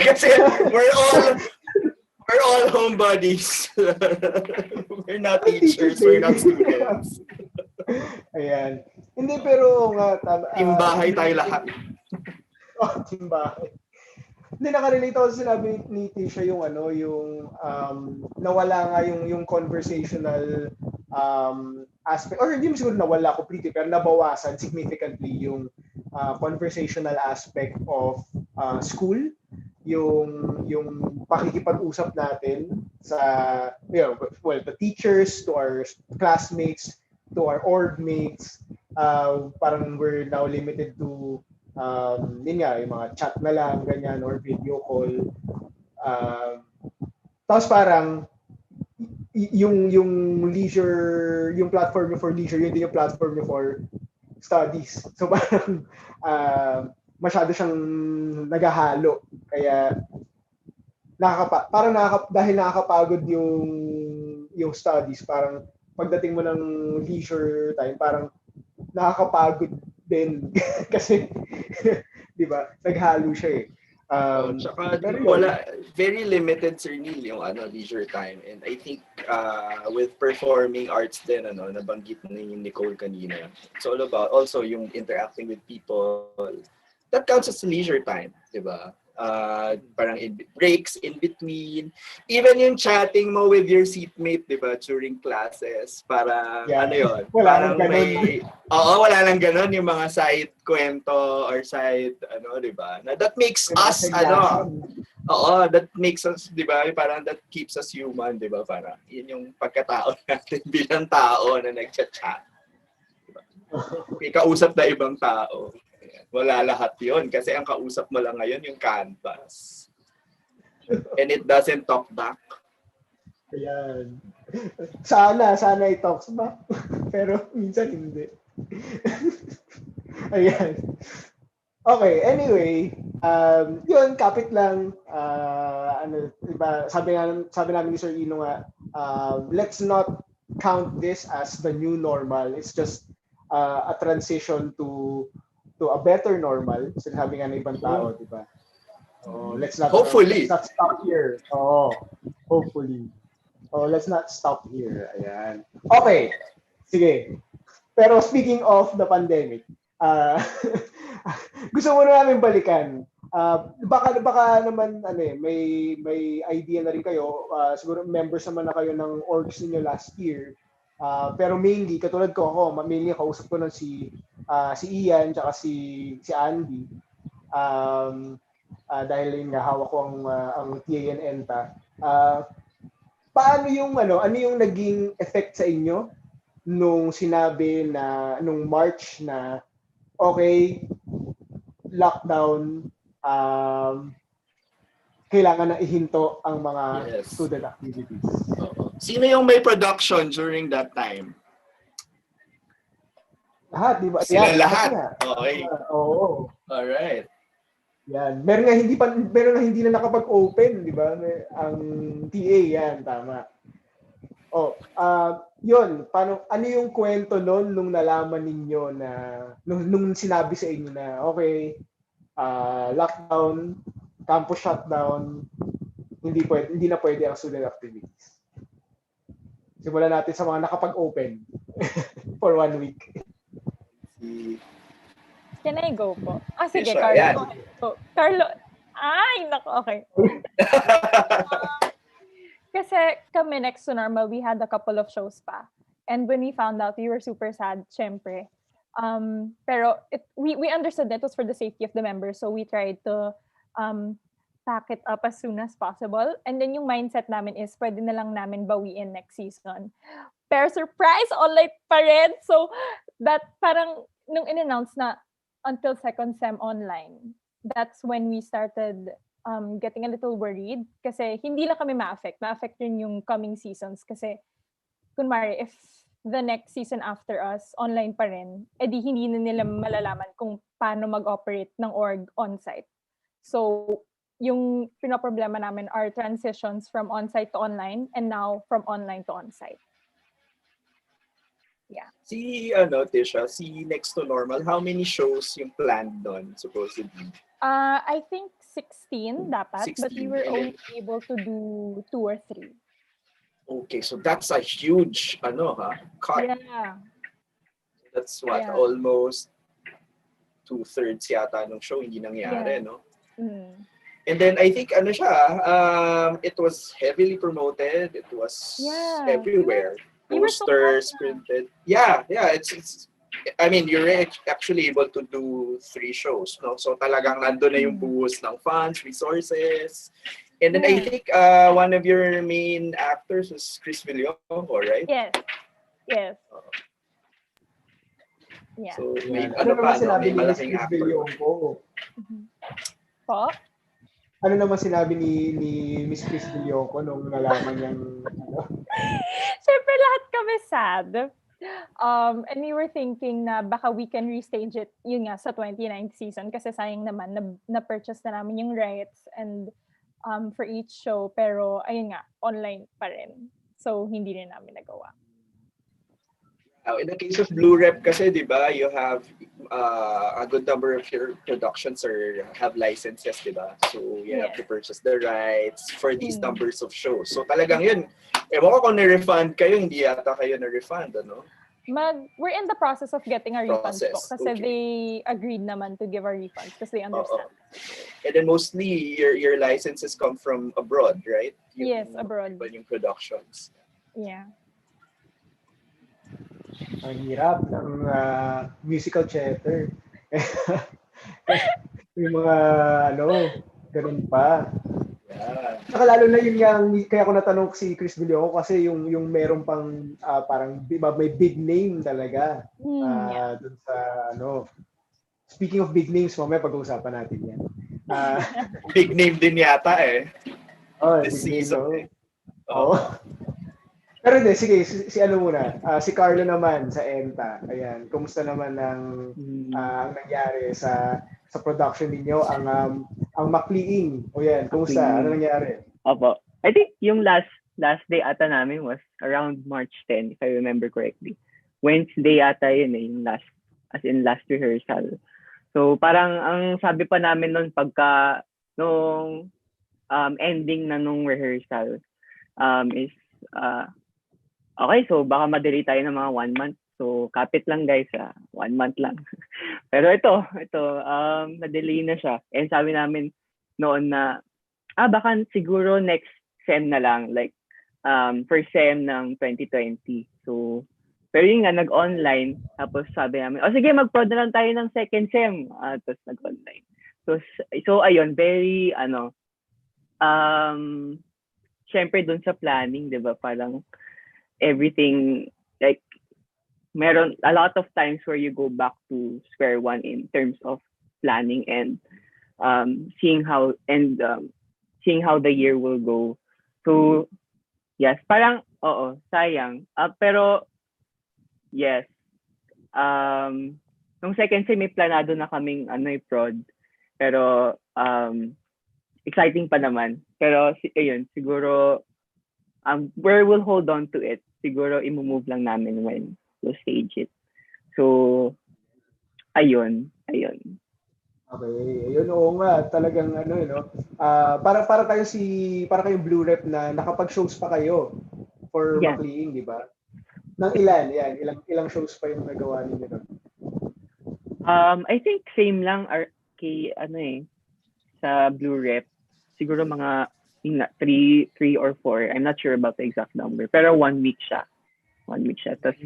Kasi we're all homebodies. We're not teachers, we're not students. Ayan. Hindi, pero nga, Timbahay tayo lahat. Timbahay. Hindi, nakarelate ako sa sinabi ni Ticia yung nawala nga yung conversational aspect, or hindi mo siguro nawala completely, pero nabawasan significantly yung conversational aspect of school, yung pakikipag-usap natin sa, the teachers, to our classmates, to our org mates. Parang we're now limited to yun nga, yung mga chat na lang, ganyan, or video call. Tapos parang yung leisure, yung platform nyo for leisure, yun din yung platform nyo for studies. So parang masyado siyang nagahalo. Kaya dahil nakakapagod yung studies, parang pagdating mo ng leisure time, parang nakakapagod din kasi 'di ba? Naghalo siya eh. Tsaka wala, very limited, Sir Neil, yung leisure time. And I think with performing arts din, nabanggit ni Nicole kanina, it's all about also yung interacting with people. That counts as leisure time, di ba? Parang breaks in between. Even yung chatting mo with your seatmate, di ba, during classes, parang parang may, wala lang ganun, yung mga side kwento or side, di ba, na that makes us, that makes us, di ba, parang that keeps us human, di ba, parang yun yung pagkatao natin bilang tao na nagchat-chat. Diba? May kausap na ibang tao. Wala lahat yun kasi ang kausap mo lang ngayon yung canvas. And it doesn't talk back. Ayan. Sana i-talks back. Pero minsan hindi. Ayan. Okay, anyway, yun, kapit lang. Diba, sabi namin ni Sir Ino nga, let's not count this as the new normal. It's just a transition to a better normal. Sinabi nga ng ibang tao, di ba? Let's not stop here. Hopefully. Let's not stop here. Ayan. Okay. Sige. Pero speaking of the pandemic, gusto mo na namin balikan. Baka naman may idea na rin kayo. Siguro members naman na kayo ng orgs niyo last year. Pero mainly, katulad ko ako, mainly kausap ko nun si Ian tsaka si Andy. Dahil yun nga, hawak ko ang TA and ENTA. Paano yung, ano yung naging effect sa inyo nung sinabi na, nung March na, okay, lockdown, kailangan na ihinto ang mga student activities. Sino yung may production during that time? Lahat, di ba? Sila lahat? Okay. Oo. Alright. Yan. Meron nga hindi na nakapag-open, di ba? Ang TA, yan, tama. Yun, ano yung kwento nun nung nalaman ninyo na, nung sinabi sa inyo na, okay, lockdown, campus shutdown, hindi na pwede ang student activities. Simulan natin sa mga nakapag-open for 1 week. Can I go po? Sige, Sure, Carlo. yeah. Carlo. Ay, nako, okay. Kasi kami next to normal, we had a couple of shows pa. And when we found out, we were super sad, syempre. Pero we understood that it was for the safety of the members, so we tried to pack it up as soon as possible. And then yung mindset namin is pwede na lang namin bawiin next season. Pero surprise, online pa rin. So that parang nung in-announce na until second sem online, that's when we started getting a little worried kasi hindi lang kami ma-affect rin yung coming seasons kasi kunwari if the next season after us online pa rin, edi hindi na nila malalaman kung paano mag-operate ng org on-site. So, yung pinoproblema namin are transitions from on-site to online and now from online to on-site. Yeah. Ticia, Next to Normal, how many shows yung planned doon, supposedly? I think 16 dapat, 16, but we were and then- only able to do 2 or 3. Okay, so that's a huge, cut. Yeah. That's what, Yeah. almost 2/3 yata ng show hindi nangyari, Yeah. no? Mm. And then I think it was heavily promoted. It was Yeah. everywhere. We were so Posters, happy. printed. Yeah. It's. I mean, you're actually able to do 3 shows, no? So talagang nandun na yung buhos ng funds, resources. And then I Yeah. think one of your main actors was Chris Villongo, right? Yes. Yes. Yeah. So may, Yan. Ano naman sinabi may ni Miss malaking Chris actor. Villongo? Po? Ano naman sinabi ni Miss Chris Villongo nung nalaman niyang Siyempre lahat kami sad. And we were thinking na baka we can restage it yun nga sa 29th season kasi sayang naman na-purchase na namin yung rights and for each show pero ayun nga online pa rin. So hindi rin namin nagawa. In the case of Blue Rep kasi, di ba, you have a good number of your productions have licenses, di ba? So you have to purchase the rights for these numbers of shows. So talagang yun, ewan ko kung na-refund kayo, hindi yata kayo na-refund, ano? We're in the process of getting our refunds po kasi okay. they agreed naman to give our refunds because they understand. And then mostly your licenses come from abroad, right? Yes, abroad. Yung productions. Yeah. ang hirap ng musical Cheter. Yung mga ganun pa. Yeah. Saka lalo na yun nga, kaya ako natanong si Chris Villongo kasi yung meron pang parang may big name talaga. Dun sa Speaking of big names, mamaya pag-uusapan natin yan. Big name din yata eh. This big season. name, Oo. Pero hindi, sige, si ano muna. Si Carlo naman sa ENTA. Ayan, kumusta naman ang nangyari sa production ninyo, ang Makliing. O yan, kumusta? Ano nangyari? Opo. I think yung last day ata namin was around March 10, if I remember correctly. Wednesday ata yun yung last rehearsal. So parang ang sabi pa namin noon pagka nung ending na nung rehearsal is okay, so baka madali tayo ng mga 1 month. So kapit lang guys, 1 month lang. Pero ito madali na siya. And sabi namin noon na baka siguro next sem na lang, like first sem ng 2020. So pero yun nga, nag-online. Tapos sabi namin, sige, mag-prod na lang tayo ng second sem. Tapos nag-online. So ayun, very, syempre dun sa planning, di ba? Parang everything, like, meron a lot of times where you go back to square one in terms of planning and seeing how the year will go. So, yes, parang, sayang. Pero, yes. Nung second sem, may planado na kaming prod. Pero exciting pa naman. Pero ayun, siguro where we'll hold on to it. Siguro i-move lang namin when we'll stage it. So ayun. Okay. Ayun, oo nga, talagang para kayong Blue Rep na nakapag-shows pa kayo for Makliing, di ba? Nang ilang shows pa yung nagawa ninyo doon? I think same lang kay sa Blue Rep. Siguro mga 3 or 4. I'm not sure about the exact number. Pero 1 week siya. Tapos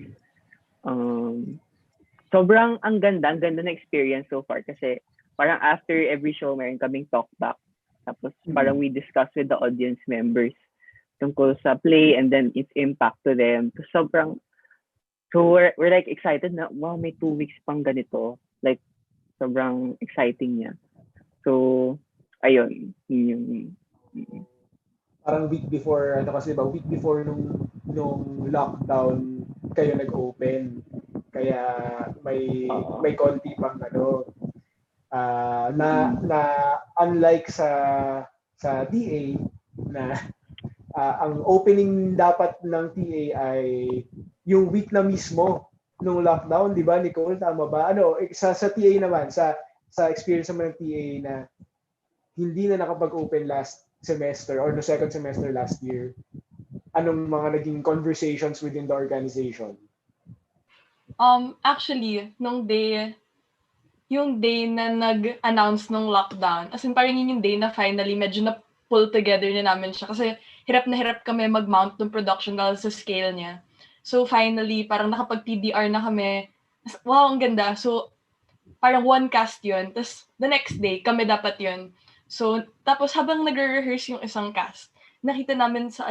sobrang ang ganda na experience so far kasi parang after every show meron kaming talk back. Tapos parang we discuss with the audience members tungkol sa play and then its impact to them. So we're like excited na wow, may 2 weeks pang ganito. Like sobrang exciting niya. So ayun, yun yung Parang week before, ano kasi ba, week before nung lockdown kayo nag-open. Kaya may konti pang ano, na unlike sa TA na ang opening dapat ng TA ay yung week na mismo nung lockdown, di ba Nicole? Tama ba? Ano, sa TA naman, sa experience naman ng TA na hindi na nakapag-open last semester or no second semester last year, anong mga naging conversations within the organization? Actually, yung day na nag-announce ng lockdown, as in parang yun yung day na finally medyo na-pull together na namin siya kasi hirap na hirap kami mag-mount ng production dahil sa scale niya. So finally, parang nakapag-TDR na kami. Wow, ang ganda. So parang one cast yun. Tapos the next day, kami dapat yun. So tapos habang nagre-rehearse yung isang cast, nakita namin sa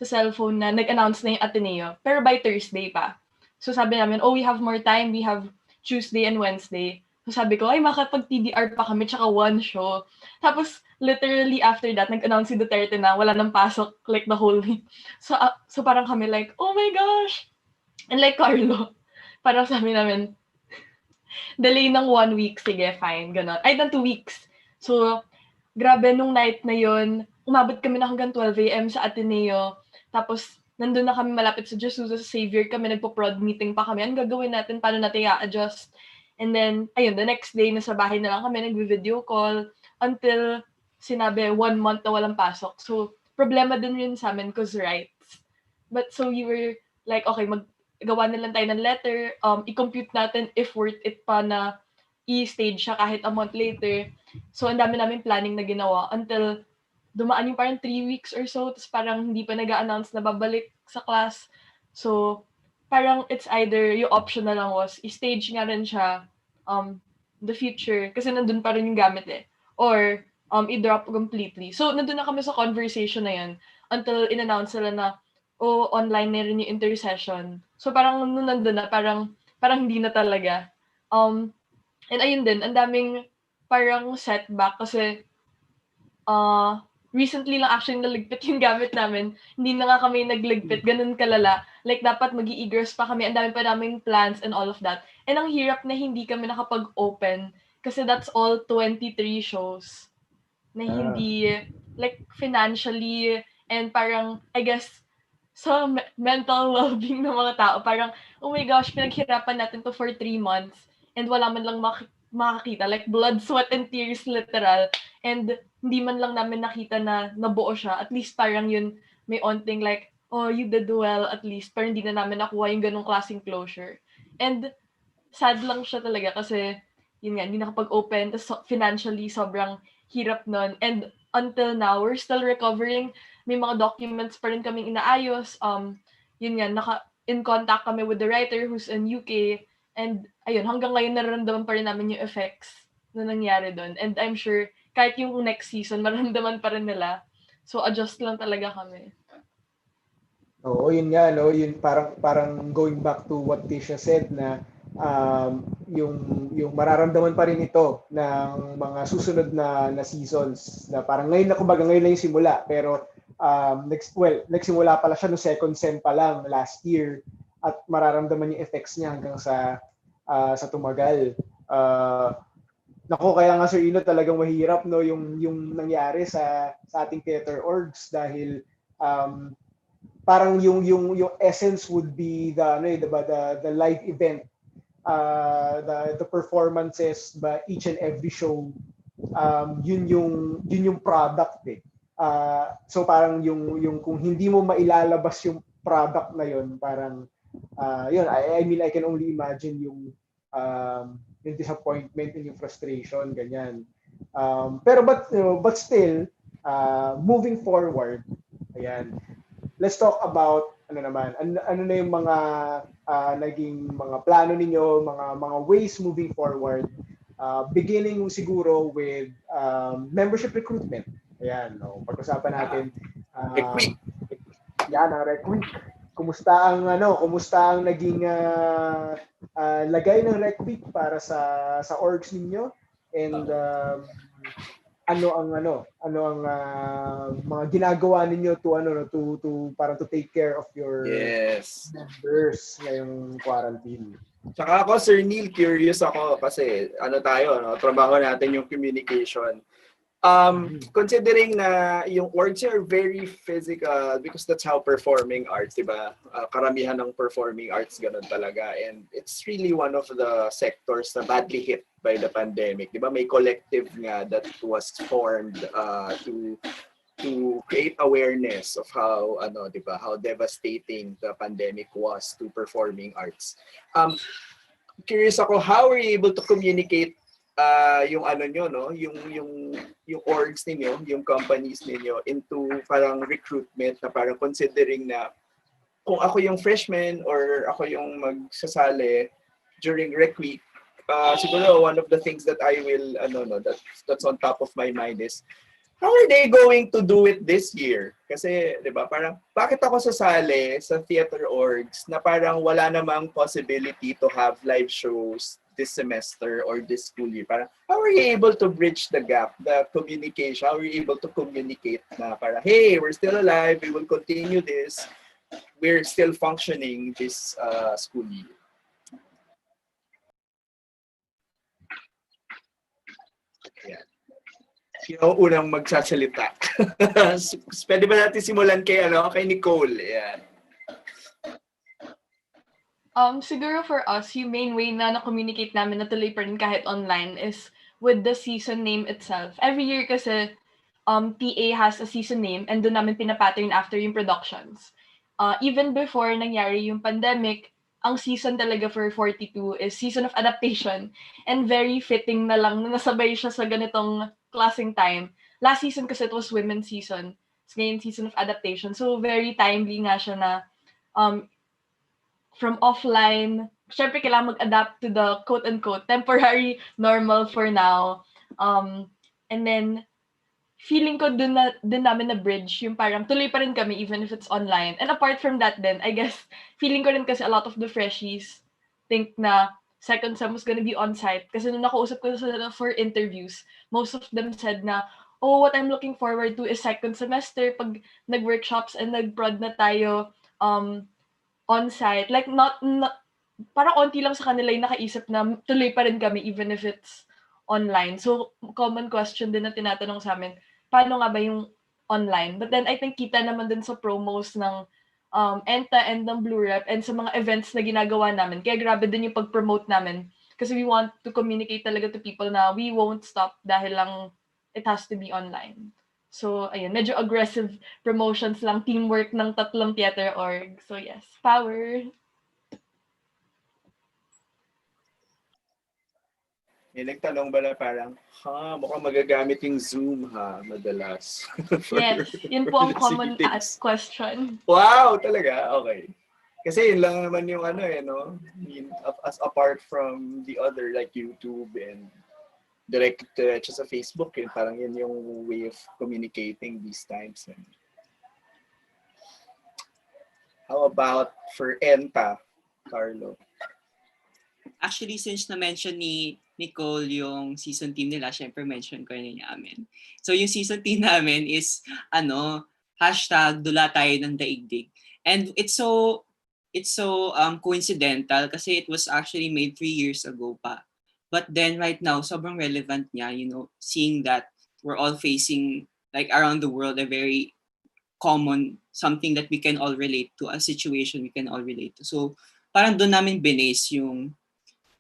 cellphone na nag-announce na yung Ateneo. Pero by Thursday pa. So sabi namin, oh, we have more time. We have Tuesday and Wednesday. So sabi ko, ay, makapag-TDR pa kami, tsaka one show. Tapos, literally after that, nag-announce si Duterte na wala nang pasok, like, the whole week. So parang kami like, oh my gosh! And like Carlo, parang sabi namin, delay ng 1 week, sige, fine, gano'n. Ay, ng 2 weeks. So, grabe, nung night na yun, umabot kami na hanggang 12 a.m. sa Ateneo. Tapos, nandun na kami malapit sa Jesus, sa Savior kami, nagpo-prod meeting pa kami. Ano gagawin natin? Paano natin i-adjust? And then, ayun, the next day, nasa bahay na lang kami, nag-video call, until sinabi, 1 month na walang pasok. So, problema din yun sa amin, cause rights. But so, we were like, okay, gawa na lang tayo ng letter, i-compute natin if worth it pa na i-stage siya kahit a month later. So, ang dami namin planning na ginawa until dumaan yung parang 3 weeks or so, tapos parang hindi pa nag-a-announce na babalik sa class. So, parang it's either yung option na lang was i-stage nga rin siya the future kasi nandun pa rin yung gamit eh. Or i-drop completely. So, nandun na kami sa conversation na yun until in-announce sila na online na rin yung intercession. So, parang nung nandun na, parang hindi na talaga. And ayun din, ang daming parang setback kasi recently lang actually naligpit yung gamit namin. Hindi na nga kami nagligpit, ganun kalala. Like, dapat mag-i-egress pa kami, ang dami pa naming plans and all of that. And ang hirap na hindi kami nakapag-open kasi that's all 23 shows na hindi, like, financially and parang, I guess, sa mental well-being ng mga tao, parang, oh my gosh, pinaghirapan natin to for 3 months and wala man lang makakita. Like, blood, sweat, and tears, literal. And hindi man lang namin nakita na nabuo siya. At least parang yun, may onting like, oh, you did well at least. Pero hindi na namin nakuha yung ganong klaseng closure. And sad lang siya talaga kasi, yun nga, hindi nakapag-open. Tapos financially, sobrang hirap nun. And until now, we're still recovering. May mga documents pa rin kaming inaayos. Yun nga, in contact kami with the writer who's in UK. And ayun, hanggang ngayon nararamdaman pa rin namin yung effects na nangyari doon. And I'm sure kahit yung next season, maramdaman pa rin nila. So, adjust lang talaga kami. Oo, yun nga, no? Yun parang going back to what Ticia said na yung mararamdaman pa rin ito ng mga susunod na seasons na parang ngayon na kumbaga ngayon na yung simula pero nagsimula pala siya no second sem pa lang last year at mararamdaman yung effects niya hanggang sa tumagal. Nako, kaya nga Sir Ino talagang mahirap no yung nangyari sa ating theater orgs dahil parang yung essence would be the live event, the performances by each and every show, yun yung product eh. So parang yung kung hindi mo mailalabas yung product na yun, parang yun, I mean I can only imagine yung disappointment and yung frustration, ganyan. But still, moving forward, ayan, let's talk about ano na yung mga naging mga plano ninyo, mga ways moving forward, beginning siguro with membership recruitment. Ayan, no, pag-usapan natin Rec Week. Kumusta ang naging lagay ng Rec Week para sa orgs ninyo, and ano ang mga ginagawa ninyo to para to take care of your Yes. members ngayong quarantine. Tsaka ako, Sir Neil, curious ako kasi trabaho natin yung communication. Considering na yung orgs are very physical because that's how performing arts, diba? Karamihan ng performing arts ganun talaga. And it's really one of the sectors na badly hit by the pandemic. Diba? May collective nga that was formed to create awareness of how how devastating the pandemic was to performing arts. Curious ako, how are you able to communicate yung yung orgs ninyo, yung companies ninyo into parang recruitment na parang considering na kung ako yung freshman or ako yung magsasali during rec week, siguro one of the things that I will that's on top of my mind is how are they going to do it this year? Kasi, di ba, parang, bakit ako sasali sa theater orgs na parang wala namang possibility to have live shows this semester or this school year? Parang, how are you able to bridge the gap, the communication? How are you able to communicate na parang, hey, we're still alive, we will continue this, we're still functioning this school year? Yeah. Sino unang magsasalita? Pwede ba natin simulan kay Nicole? Ayan. Siguro for us, yung main way na na-communicate namin na tuloy pa rin kahit online is with the season name itself. Every year kasi, TA has a season name and doon namin pinapattern after yung productions. Even before nangyari yung pandemic, ang season talaga for 42 is season of adaptation, and very fitting na lang na nasabay siya sa ganitong klaseng time. Last season kasi it was women's season. It's ngayon season of adaptation. So very timely nga siya na from offline, syempre kailangan mag-adapt to the quote-unquote temporary normal for now. And then feeling ko dun namin na bridge yung parang tuloy pa rin kami even if it's online. And apart from that then, I guess, feeling ko rin kasi a lot of the freshies think na second sem was gonna be on-site. Kasi nung nakausap ko sila for interviews, most of them said na, oh, what I'm looking forward to is second semester pag nag-workshops and nag-prod na tayo on-site. Like, not parang onti lang sa kanila yung nakaisip na tuloy pa rin kami even if it's online. So, common question din na tinatanong sa amin, paano nga ba yung online? But then I think kita naman din sa promos ng ENTA and ng Blue Rep and sa mga events na ginagawa namin. Kaya grabe din yung pag-promote namin. Kasi we want to communicate talaga to people na we won't stop dahil lang it has to be online. So, ayun, medyo aggressive promotions lang, teamwork ng 3 theater org. So, yes, power! May nagtanong ba na parang, mukhang magagamit yung Zoom madalas. Yes, yun po ang common asked question. Wow, talaga? Okay. Kasi yun lang naman yung as apart from the other like YouTube and diretso sa Facebook, yun parang yun yung way of communicating these times. How about for ENTA, Carlo? Actually, since na-mention ni Nicole yung season team nila, syempre mention ko rin namin. So yung season team namin is #dula tayo ng daigdig. And it's so coincidental kasi it was actually made 3 years ago pa. But then right now, sobrang relevant niya, seeing that we're all facing like around the world a very common, something that we can all relate to, a situation we can all relate to. So parang doon namin binase yung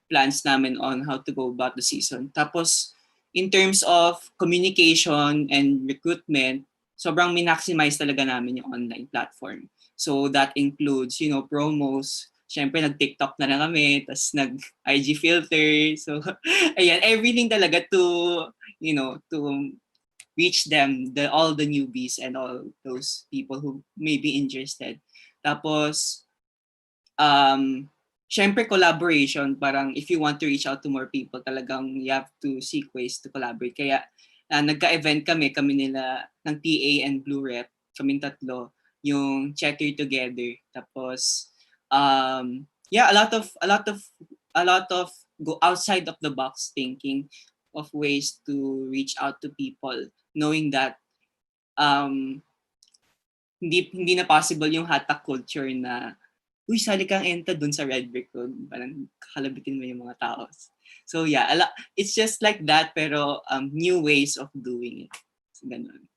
plans namin on how to go about the season. Tapos, in terms of communication and recruitment, sobrang minaximize talaga namin yung online platform. So that includes, promos. Siyempre, nag-TikTok na kami, tas nag-IG filter. So, ayan, everything talaga to reach them, all the newbies and all those people who may be interested. Tapos, syempre collaboration, parang if you want to reach out to more people, talagang you have to seek ways to collaborate. Kaya nagka-event kami nila ng TA and Blue Rep, kaming 3, yung Cheter together. Tapos a lot of go outside of the box thinking. of ways to reach out to people, knowing that hindi na possible yung hatak culture na uy, sali kang enta dun sa Red Brick Road. Parang kakalabitin mo yung mga tao. So yeah, it's just like that, pero new ways of doing it. So, ganun.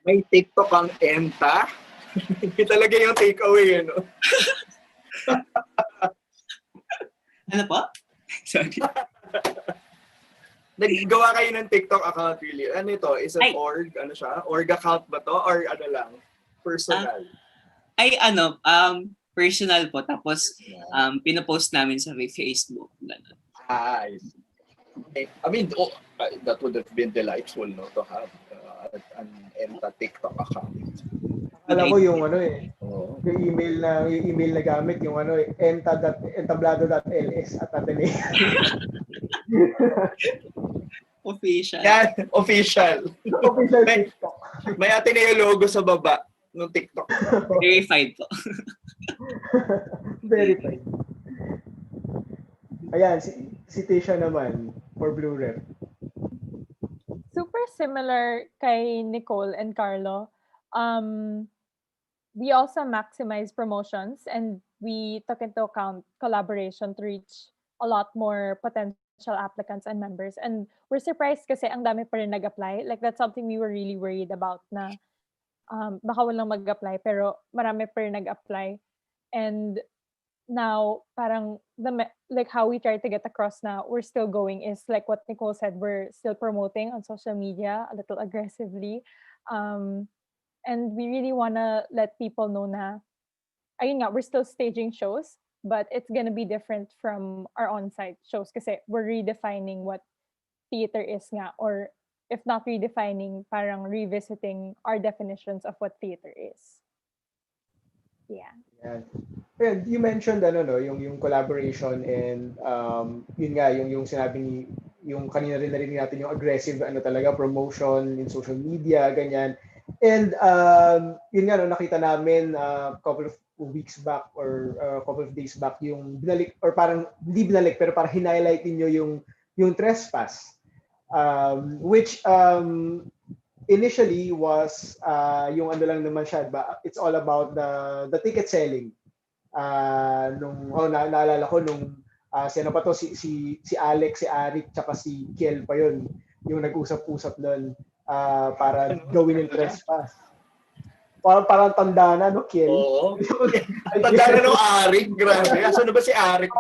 May TikTok ang ENTA. Hindi talaga yung takeaway, no? Ano po? Sorry. Naggawa kayo ng TikTok account, really. Ano ito? Is it org? Ano siya? Org account ba to? Or ano lang? Personal? Personal po. Tapos, pinopost namin sa Facebook. Ganun. I see. I mean, that would have been delightful, no? To have an ENTA TikTok account. Alam ko yung yung email na gamit, yung entablado.ls@ateneo. Official. Yan, official. Official TikTok. May Ateneo logo sa baba ng TikTok. Verified po. Verified. Ayan, si Ticia naman for Blue Rep. Super similar kay Nicole and Carlo. We also maximize promotions and we took into account collaboration to reach a lot more potential applicants and members. And we're surprised kasi ang dami pa rin nag-apply. Like that's something we were really worried about na baka walang mag-apply pero marami pa rin nag-apply. And now parang like how we try to get across na we're still going is like what Nicole said, we're still promoting on social media a little aggressively. And we really want to let people know na, ayun nga, we're still staging shows, but it's gonna be different from our on-site shows kasi we're redefining what theater is nga, or if not redefining, parang revisiting our definitions of what theater is. Yeah. And you mentioned yung collaboration and yun nga yung sinabi ni yung kanina rin narinig natin yung aggressive talaga promotion in social media ganyan. And yun nga nakita namin couple of weeks back or couple of days back yung binalik or parang hindi binalik pero parang highlight niyo yung trespass which initially was yung lang naman siya it's all about the ticket selling naalala ko nung si Alex, si Arik tsaka si Kiel pa yun yung nag-usap-usap doon para gawin yung trespass. Parang tanda na, no, Kiel? Oo. Tanda na ng Arik, grabe. Asan na ba si Arik?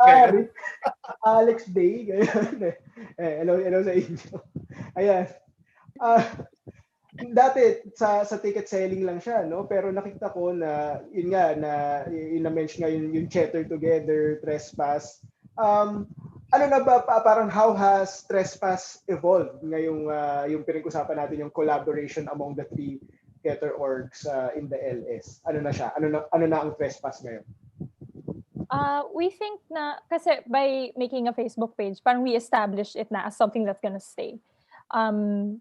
Alex Day, ganyan. Hello sa inyo. Ayan. Dati sa ticket selling lang siya, no? Pero nakita ko na yun nga na na-mention nga yung Cheter together, trespass. Ano na ba parang how has trespass evolved ngayong yung pinag-usapan natin yung collaboration among the three theater orgs in the LS? Ano na siya? Ano na ang trespass ngayon? We think na kasi by making a Facebook page, parang we established it na as something that's gonna stay. And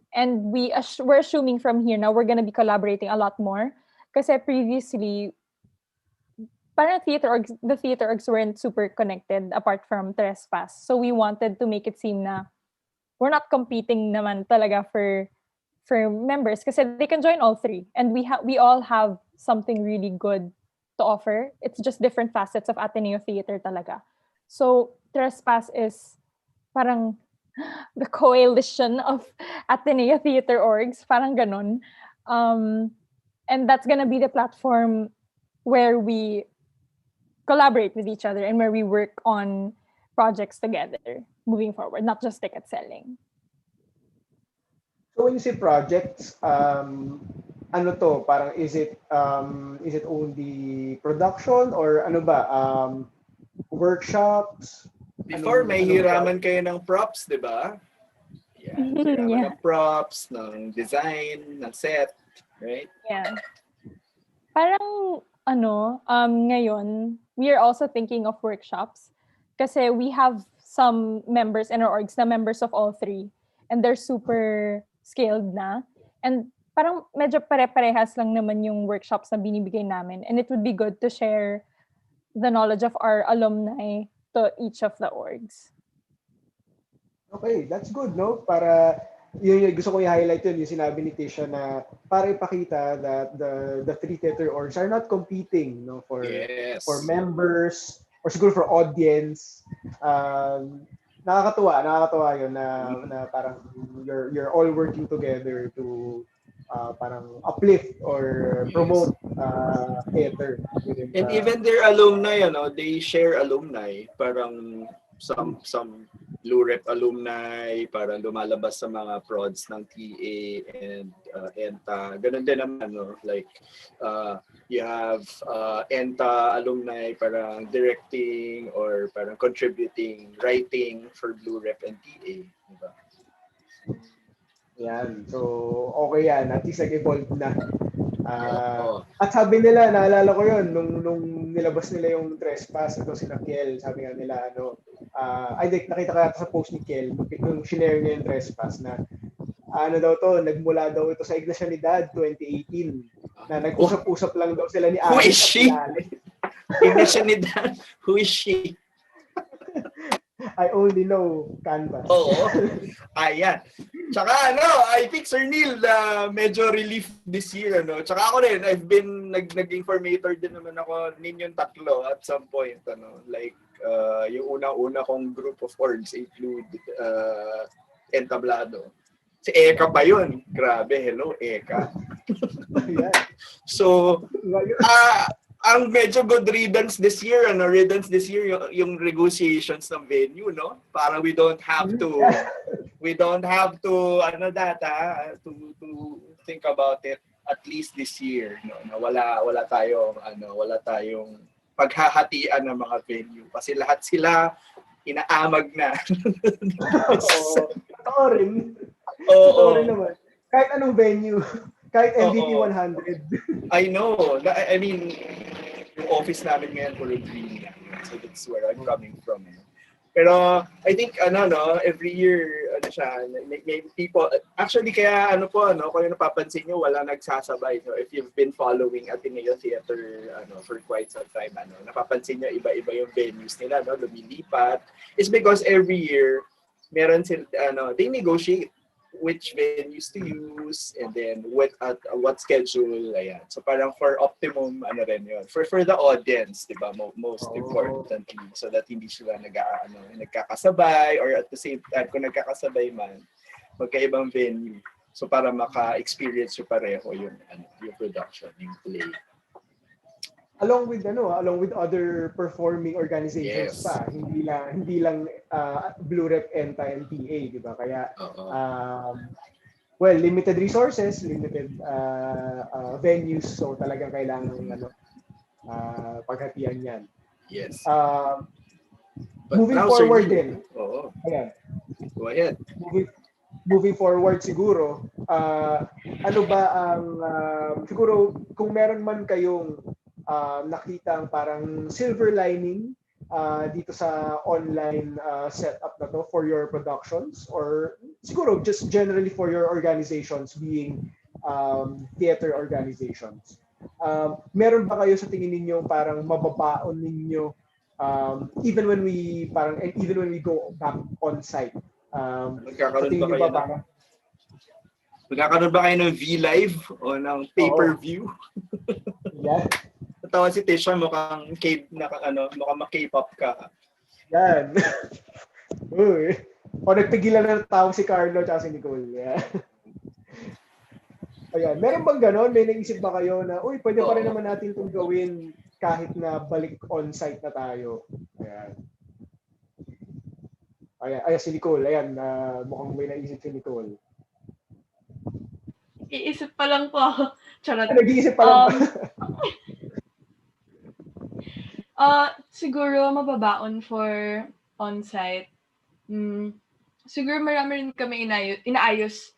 we're assuming from here now we're gonna be collaborating a lot more. Kasi previously, parang the theater orgs weren't super connected apart from trespass. So we wanted to make it seem na we're not competing naman talaga for members kasi they can join all three. And we all have something really good to offer. It's just different facets of Ateneo theater talaga. So trespass is parang the coalition of Ateneo theater orgs, parang ganon. And that's gonna be the platform where we collaborate with each other and where we work on projects together moving forward, not just ticket selling. So when you say projects, ano to? Parang is it only production or ano ba? Workshops? Before may hiraman kayo ng props, di ba? Yeah. Hiraman ng props, ng design, ng set, right? Yeah. Parang ngayon, we are also thinking of workshops kasi we have some members in our orgs na members of all three and they're super skilled na. And parang medyo pare-parehas lang naman yung workshops na binibigay namin. And it would be good to share the knowledge of our alumni to each of the orgs. Okay, that's good, no? Para yun yung gusto ko i-highlight yun, yung sinabi ni Ticia na para ipakita that the three theater orgs are not competing, no, for Yes. members or siguro for audience. Nakakatuwa yun na parang you're all working together to parang uplift or Yes. promote theater within And the. even their alumni, they share alumni. Parang some Blue Rep alumni, parang lumalabas sa mga prods ng TA and ENTA. Ganun din naman, no? Like, you have ENTA alumni parang directing or parang contributing, writing for Blue Rep and TA. Diba? Yan. So, okay yan. At least nag-evolve na. Oo. At sabi nila, naalala ko yun, nung nilabas nila yung trespass, ito si Nicole, sabi nga nila, nakita ka sa post ni Kel, nung shinare niya yung trespass na, daw to, nagmula daw ito sa Iglesia ni Dad, 2018, na nag-usap-usap lang daw sila ni Who is Alex she? at Iglesia ni Dan. Who is she? I only know Canvas. Oo. Ayan. Tsaka I think Sir Neil, medyo relief this year. Tsaka ako rin, I've been nag-informator din naman ako ninyong tatlo at some point. Like, yung unang-una kong group of orgs include ENTABLADO. Si Eka pa yun. Grabe, hello, Eka. Yeah. So, ang medyo good riddance this year, yung negotiations ng venue, no? Para we don't have to to think about it at least this year, no? Na wala tayong paghahatian ng mga venue kasi lahat sila inaamag na. Totoo rin. Oo. Totoo rin naman. Kahit anong venue. Kahit MVP 100. I know. I mean, yung office namin ngayon puro green lang. So that's where I'm coming from. Pero I think every year may people actually kaya kung napapansin niyo wala nagsasabay. So if you've been following Ateneo Theater for quite some time napapansin niyo iba-iba yung venues nila lumilipat. It's because every year meron sila they negotiate which venues to use and then what schedule, ayan. So parang for optimum rin yun. For the audience, 'di ba? Most importantly so that hindi sila nagkakasabay or at the same time kung nagkakasabay man magkaibang venue. So para maka-experience yung pareho yung production, yung play. Along with other performing organizations Yes. pa, hindi lang Blue Rep, ENTA, and TA, di ba? Kaya limited resources, limited venues, so talagang kailangan paghatian 'yan. Yes. Moving forward din. Oo. Ayan. Go ahead. Moving forward siguro, ano ba ang siguro kung meron man kayong nakita ang parang silver lining dito sa online setup na to for your productions or siguro just generally for your organizations being theater organizations. Meron ba kayo sa tingin ninyo parang mababaon ninyo even when we go back on site? Magkakaroon ba kayo ng V-Live o ng pay-per-view? Yeah. Tawa si Ticia, mukhang K-pop ka. Yan. Uy. O nagpigilan na ng tao si Carlo at si Nicole. Yeah. Ayan. Meron bang ganon? May naisip ba kayo na, pwede pa rin naman natin itong gawin kahit na balik on-site na tayo? Ayan. Ayan si Nicole. Ayan. Mukhang may naisip si Nicole. Iisip pa lang po ako. Charot. Nag-iisip pa lang Siguro mababaon for on-site. Siguro marami rin kami inaayos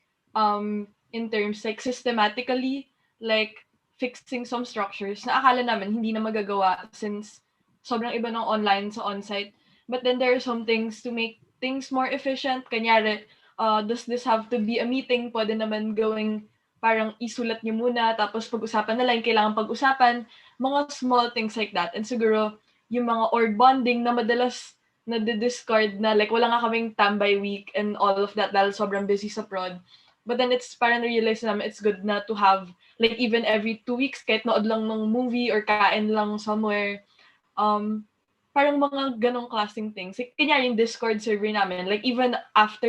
in terms like systematically, like fixing some structures na akala namin hindi na magagawa since sobrang iba ng online sa on-site. But then there are some things to make things more efficient. Kanyari, does this have to be a meeting? Pwede naman gawing parang isulat niyo muna, tapos pag-usapan na lang, kailangan pag-usapan. Mga small things like that. And siguro, yung mga org bonding na madalas discard na like wala nga kaming tambay week and all of that dahil sobrang busy sa prod. But then it's parang realize namin it's good na to have like even every 2 weeks kahit nood lang ng movie or kain lang somewhere. Parang mga ganong klaseng things. Like, kanya yung Discord server namin, like even after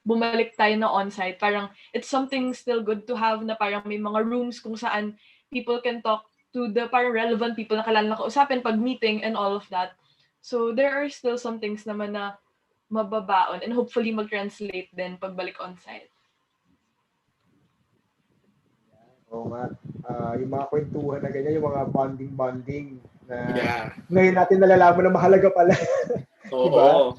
bumalik tayo na on-site, parang it's something still good to have na parang may mga rooms kung saan people can talk to the parang relevant people na kailangan kausapin pag meeting and all of that. So there are still some things naman na mababaon and hopefully mag-translate din pagbalik on-site. Oo nga. Yung mga kwentuhan na ganyan, yung mga bonding na ngayon natin nalalaman na mahalaga pala. Oo. Diba?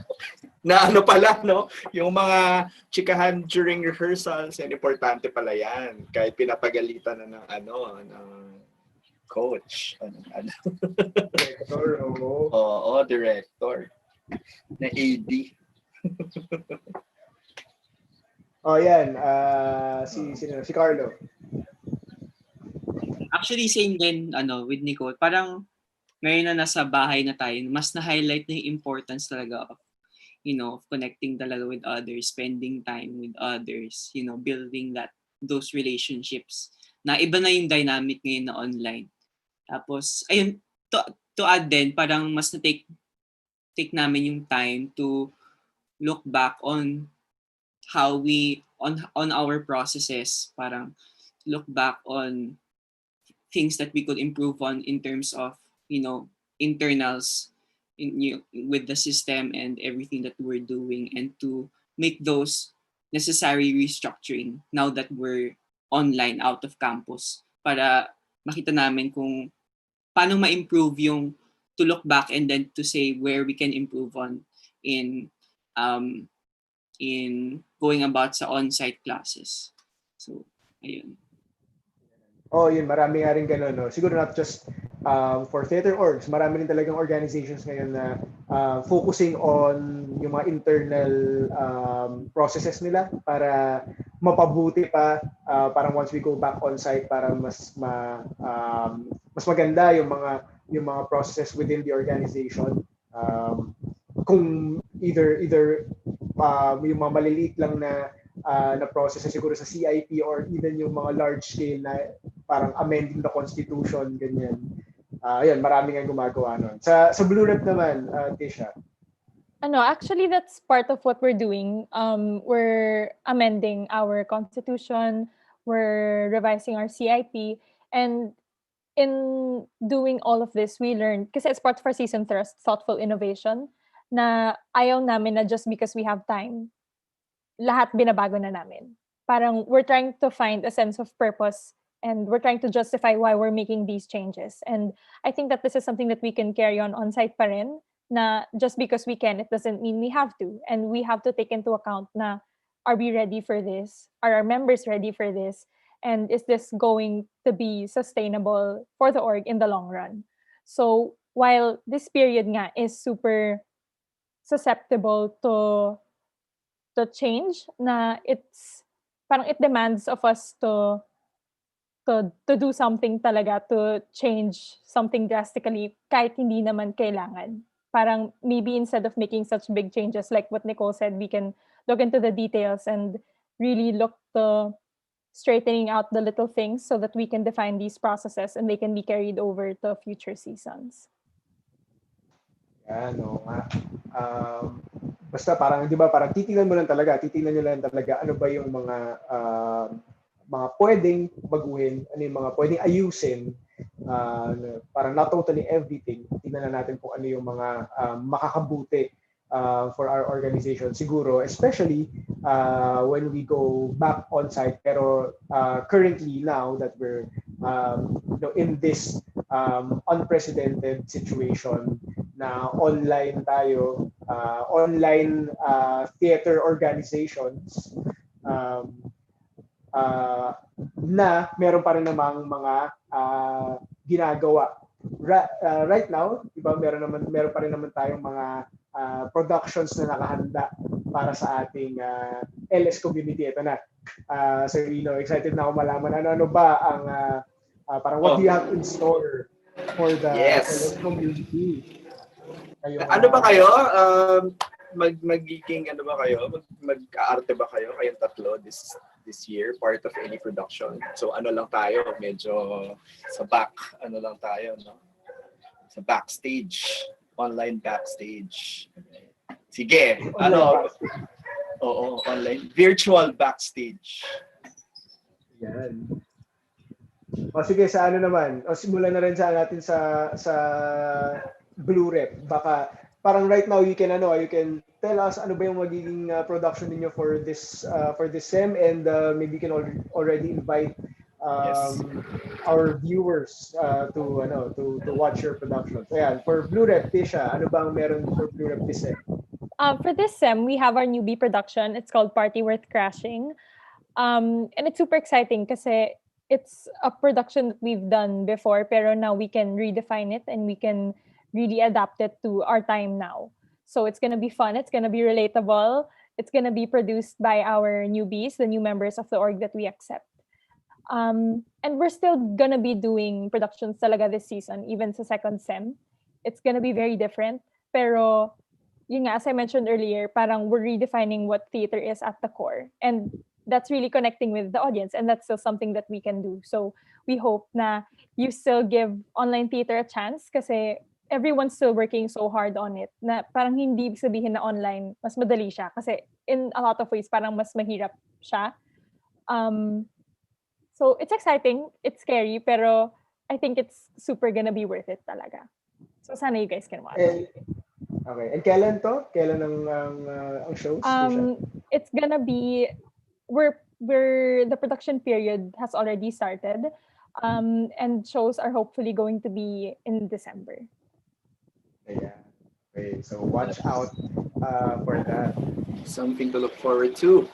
Na ano pala, no? Yung mga chikahan during rehearsals, yan, importante pala yan. Kahit pinapagalitan na ng coach. Director, oo. Oo, director. Na AD. Yan. Si Carlo. Actually, same din with Nicole. Parang ngayon na nasa bahay na tayo, mas na-highlight na yung importance talaga of, of connecting talaga with others, spending time with others, building those relationships. Na iba na yung dynamic ngayon na online. Tapos, ayun, to add din, parang mas na-take namin yung time to look back on how on our processes, parang look back on things that we could improve on in terms of, internals with the system and everything that we're doing, and to make those necessary restructuring now that we're online out of campus para makita namin kung paano ma-improve yung to look back and then to say where we can improve on in going about sa on-site classes. So, ayun. Yun, marami nga rin gano'n, no? Siguro not just for theater orgs, marami rin talagang organizations ngayon na focusing on yung mga internal processes nila para mapabuti pa, parang once we go back on site para mas maganda yung mga processes within the organization. Kung either yung mga maliliit lang na processes siguro sa CIP or even yung mga large scale na parang amending the constitution, ganyan. Ayan, marami nga gumagawa nun. Sa Blue Rep naman, Ticia. Actually, that's part of what we're doing. We're amending our constitution, we're revising our CIP, and in doing all of this, we learned, kasi it's part of our season thrust, thoughtful innovation, na ayaw namin na just because we have time, lahat binabago na namin. Parang we're trying to find a sense of purpose and we're trying to justify why we're making these changes. And I think that this is something that we can carry on-site pa rin, na just because we can, it doesn't mean we have to. And we have to take into account na, are we ready for this? Are our members ready for this? And is this going to be sustainable for the org in the long run? So while this period nga is super susceptible to change, na it's parang it demands of us to do something talaga, to change something drastically kahit hindi naman kailangan. Parang maybe instead of making such big changes like what Nicole said, we can look into the details and really look to straightening out the little things so that we can define these processes and they can be carried over to future seasons. Yan, oo nga. Basta parang, di ba, parang titingnan nyo lang talaga ano ba yung mga pwedeng baguhin, ano yung mga pwedeng ayusin, parang not totally everything. Tingnan na natin kung ano yung mga makakabuti for our organization siguro, especially when we go back on site. Pero currently now that we're in this unprecedented situation na online tayo, online theater organizations, na meron pa rin namang mga ginagawa. Right now, diba, meron pa rin naman tayong mga productions na nakahanda para sa ating LS community. Ito na. So, excited na ako malaman ano ba ang parang what do you have in store for the LS community. Ano ba kayo? Magiging ano ba kayo? Mag-aarte ba kayo? Kayong tatlo this year, part of any production? So ano lang tayo, medyo sa back, ano lang tayo, no? Sa backstage, online backstage. Sige, ano? Oo, online, virtual backstage. Yan. O sige, sa ano naman? O simulan na rin natin sa Blue Rep. Baka parang right now you can tell us ano ba yung magiging production niyo for this sem, and maybe you can already invite our viewers to watch your production. So yan, for Blue Rep, Ticia, ano bang meron for Blue Rep this sem? For this sem, we have our newbie production. It's called Party Worth Crashing. And it's super exciting kasi it's a production that we've done before, pero now we can redefine it and we can really adapt it to our time now. So it's gonna be fun. It's gonna be relatable. It's gonna be produced by our newbies, the new members of the org that we accept. And we're still gonna be doing productions talaga this season, even sa second sem. It's gonna be very different. Pero, yun nga, as I mentioned earlier, parang we're redefining what theater is at the core. And that's really connecting with the audience, and that's still something that we can do. So we hope na you still give online theater a chance kasi everyone's still working so hard on it na parang hindi ibig sabihin na online mas madali siya kasi in a lot of ways parang mas mahirap siya. So it's exciting, it's scary, pero I think it's super gonna be worth it talaga. So sana you guys can watch. Okay. And kailan to? Kailan ang shows? It's gonna be where the production period has already started, and shows are hopefully going to be in December. Yeah. Okay, so watch out for that. Something to look forward to.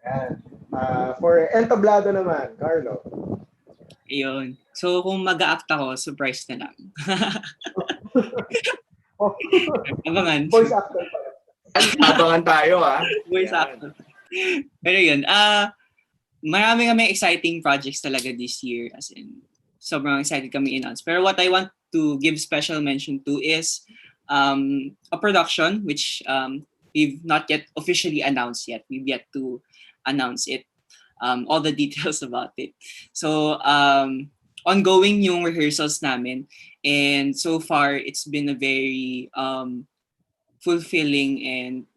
And for ENTABLADO naman, Carlo. Ayun. So kung mag-a-act ako, surprise na lang. Abangan. Voice actor pala. Abangan tayo, Voice actor. Pero yun, marami kami exciting projects talaga this year, as in, sobrang excited kami announce. Pero what I want to give special mention to is a production which we've not yet officially announced yet. We've yet to announce it, all the details about it. So, ongoing yung rehearsals namin, and so far, it's been a very fulfilling and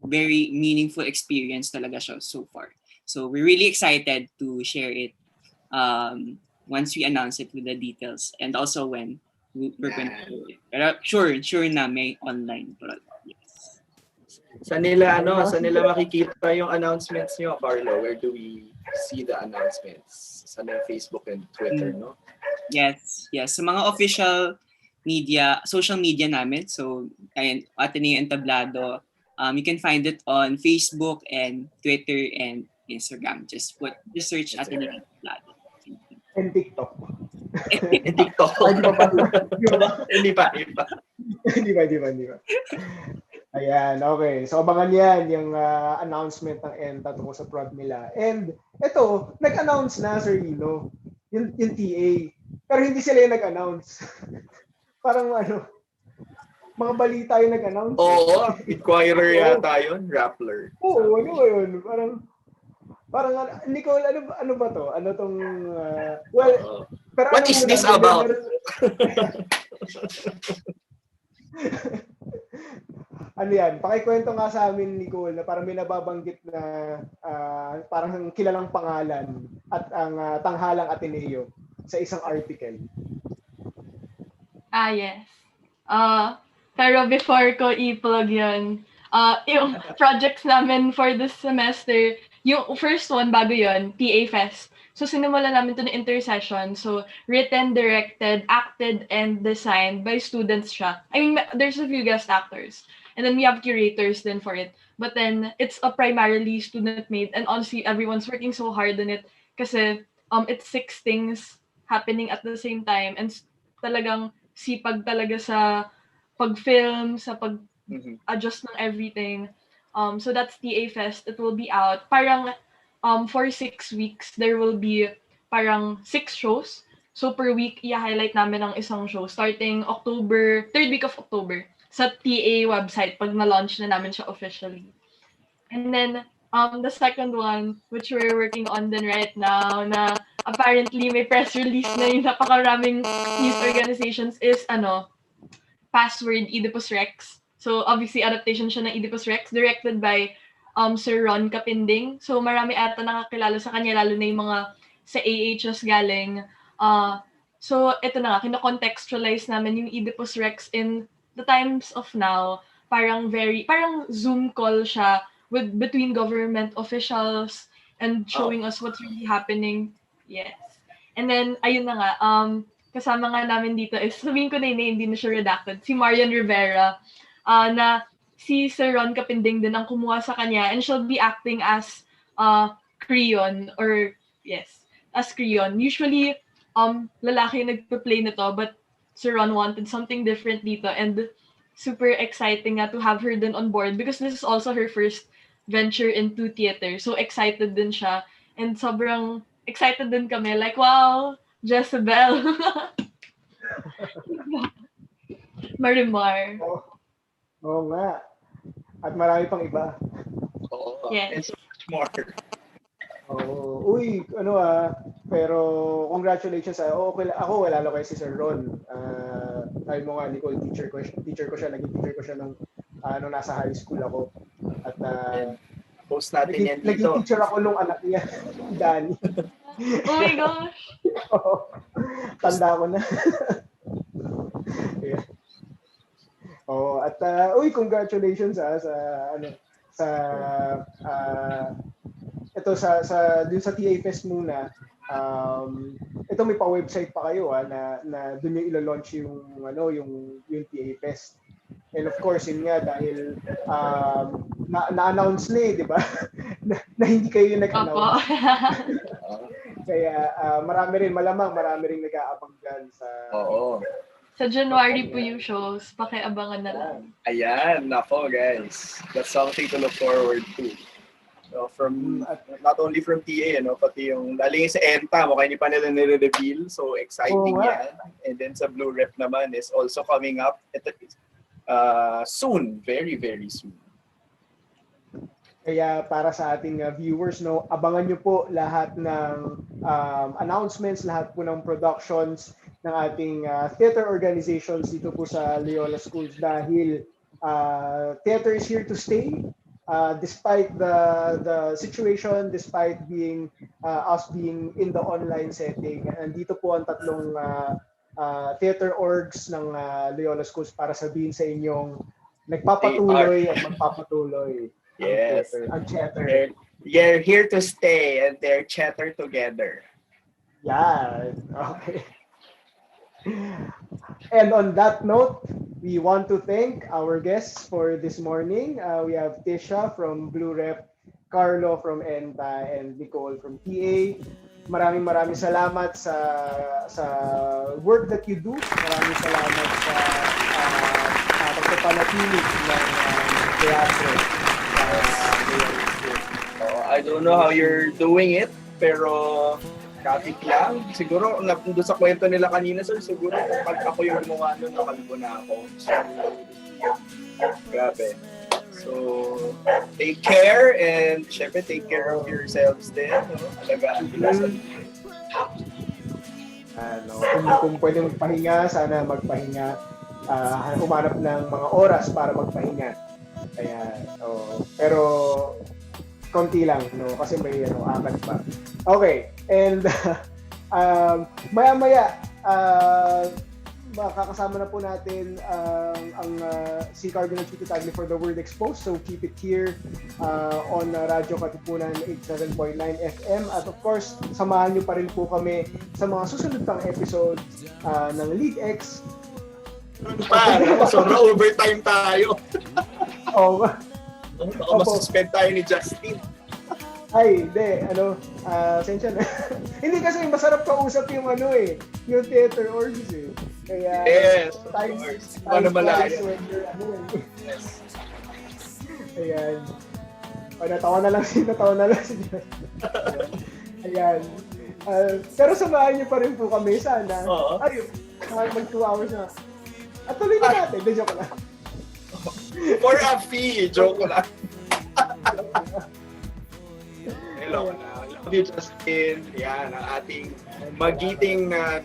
very meaningful experience talaga siya so far. So we're really excited to share it once we announce it with the details, and also when we're going to do it. Pero sure na may online. Yes. Sa nila makikita yung announcements nyo, Carlo? Where do we see the announcements? Sa Facebook and Twitter, no? Yes. Sa mga official media, social media namin. So, Ateneo ENTABLADO. You can find it on Facebook and Twitter and Instagram. Just search Ateneo ENTABLADO. And TikTok. And TikTok. Hindi pa. Ayan, okay. So abangan yan, yung announcement ng ENTA tungkol sa prod nila. And ito, nag-announce na, Sir Ino, yung TA. Pero hindi sila yung nag-announce. Parang mga balita yung nag-announce. Oo, inquirer yata yun, Rappler. Oo, ano yun? Parang Nicole, ano ba to? Ano tong pero what is this about? Ano yan? Pakikwento nga sa amin, Nicole, na parang may nababanggit na parang kilalang pangalan at ang Tanghalang Ateneo sa isang article. Yes. Pero before ko i-plug yun, yung projects namin for this semester, yung first one, bago yun, PA Fest. So, sinimulan namin ito na intercession. So, written, directed, acted, and designed by students siya. I mean, there's a few guest actors. And then we have curators then for it. But then, it's a primarily student-made. And honestly, everyone's working so hard on it. Kasi, it's 6 things happening at the same time. And talagang sipag talaga sa pag-film, sa pag-adjust ng everything. So that's TA Fest. It will be out. Parang for 6 weeks, there will be parang 6 shows. So per week, i-highlight namin ang isang show starting October, third week of October sa TA website pag na-launch na namin siya officially. And then, the second one, which we're working on din right now, na apparently may press release na yung napakaraming news organizations is, Password Oedipus Rex. So, obviously, adaptation siya ng Oedipus Rex, directed by Sir Ron Kapinding. So, marami ata nakakilala sa kanya, lalo na yung mga sa AHS galing. So, ito na nga, kino-contextualize namin yung Oedipus Rex in the times of now. Parang Zoom call siya between government officials and showing us what's really happening. Yes. And then, ayun na nga, kasama nga namin dito is, sabihin ko na yung name, hindi na siya redacted, si Marian Rivera, na si Sir Ron Kapinding din ang kumuha sa kanya, and she'll be acting as Creon, as Creon. Usually, lalaki yung nagpa-play nito, but Sir Ron wanted something different dito, and super exciting nga to have her din on board because this is also her first venture into theater. So excited din siya, and sobrang excited din kami. Like, wow, Jezebel. Marimar. Oo nga. At marami pang iba. Oo. Yes. And so much more. Uy, pero congratulations. Okay, ako wala ko kay si Sir Ron. Sabi mo nga, Nicole, teacher ko siya, naging teacher ko siya nung nasa high school ako. At post natin yan dito. Naging teacher ako nung anak niya, Danny. Oh my gosh. Tanda ko na. Yeah. At congratulations dun sa TA Fest muna. Ito may pa-website pa kayo na dun yung ilo-launch yung TA Fest. And of course, yun nga dahil na-announce na di ba? na hindi kayo yung nag-announce. Kaya marami rin nag-aabang dyan sa... Oo. Sa January po yung shows, pakiabangan na lang. Ayan, nako guys. That's something to look forward to. So from, not only from TA, pati yung, daling sa ENTA, mukha hindi pa nila nire-reveal. So exciting yan. And then sa Blue Rep naman is also coming up soon. Very, very soon. Kaya para sa ating viewers, abangan nyo po lahat ng announcements, lahat po ng productions ng ating theater organizations dito po sa Loyola Schools dahil theater is here to stay despite the situation, despite us being in the online setting. Nandito po ang tatlong theater orgs ng Loyola Schools para sabihin sa inyong nagpapatuloy at magpapatuloy. Yes. Ang Cheter. They're here to stay and they're Cheter together. Yeah. Okay. And on that note, we want to thank our guests for this morning. We have Ticia from Blue Rep, Carlo from ENTA, and Nicole from TA. Maraming salamat sa work that you do. Maraming salamat sa pagpapanatili ng teatro. I don't know how you're doing it, pero kapit lang. Siguro, doon sa kwento nila kanina, sir, siguro pag ako yung gumawa nun, nakalbo na ako. So, grabe. So, take care and syempre take care of yourselves din. Alagaan nila sa kung pwede magpahinga, sana magpahinga. Humanap ng mga oras para magpahinga. Kaya, pero konti lang, kasi may akad pa. Okay, and maya-maya, makakasama na po natin ang si Cardinal Chito Tagle for the World Exposed. So keep it here on Radyo Katipunan 87.9 FM. At of course, samahan niyo pa rin po kami sa mga susunod pang episodes ng LeadX. Sobra overtime tayo. Baka masuspend tayo ni Justin. Ay, hindi. Sensya na. Hindi kasi masarap kausap yung yung theater orgs eh. Kaya, yes, times malayo. Yes. Ayan. Natawa na lang si Justin. Ayan. Pero samahan niyo pa rin po kami sana. Oo. Ay, mag 2 hours na. At tuloy na natin. Hindi, joke lang. For a fee, joke ko lang. Hello na. Love you, Justin. Yan, ang ating magiting na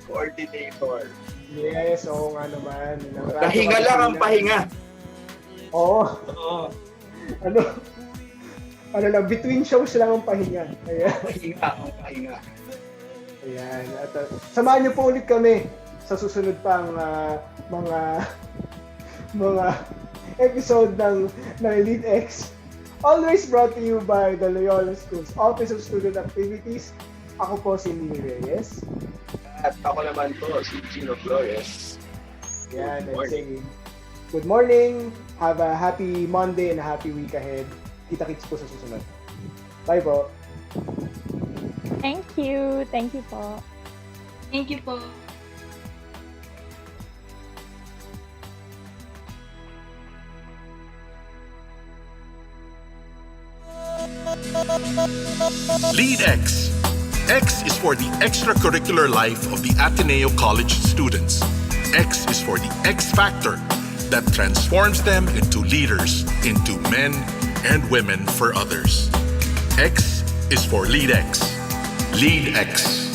coordinator. Yes, oo nga naman. Pahinga lang ang pahinga. Oo. Oo. Ano lang, between shows lang ang pahinga. Ayan. Pahinga ang pahinga. Ayan. At samahan niyo po ulit kami sa susunod pang mga episode ng LeadX. Always brought to you by the Loyola Schools Office of Student Activities. Ako po si Nini Reyes. At ako naman to, si Gino Flores. Yan, Good morning. Good morning. Have a happy Monday and a happy week ahead. Kita-kits po sa susunod. Bye po. Thank you. Thank you po. Thank you po. LeadX. X is for the extracurricular life of the Ateneo College students. X is for the X factor that transforms them into leaders, into men and women for others. X is for LeadX. LeadX.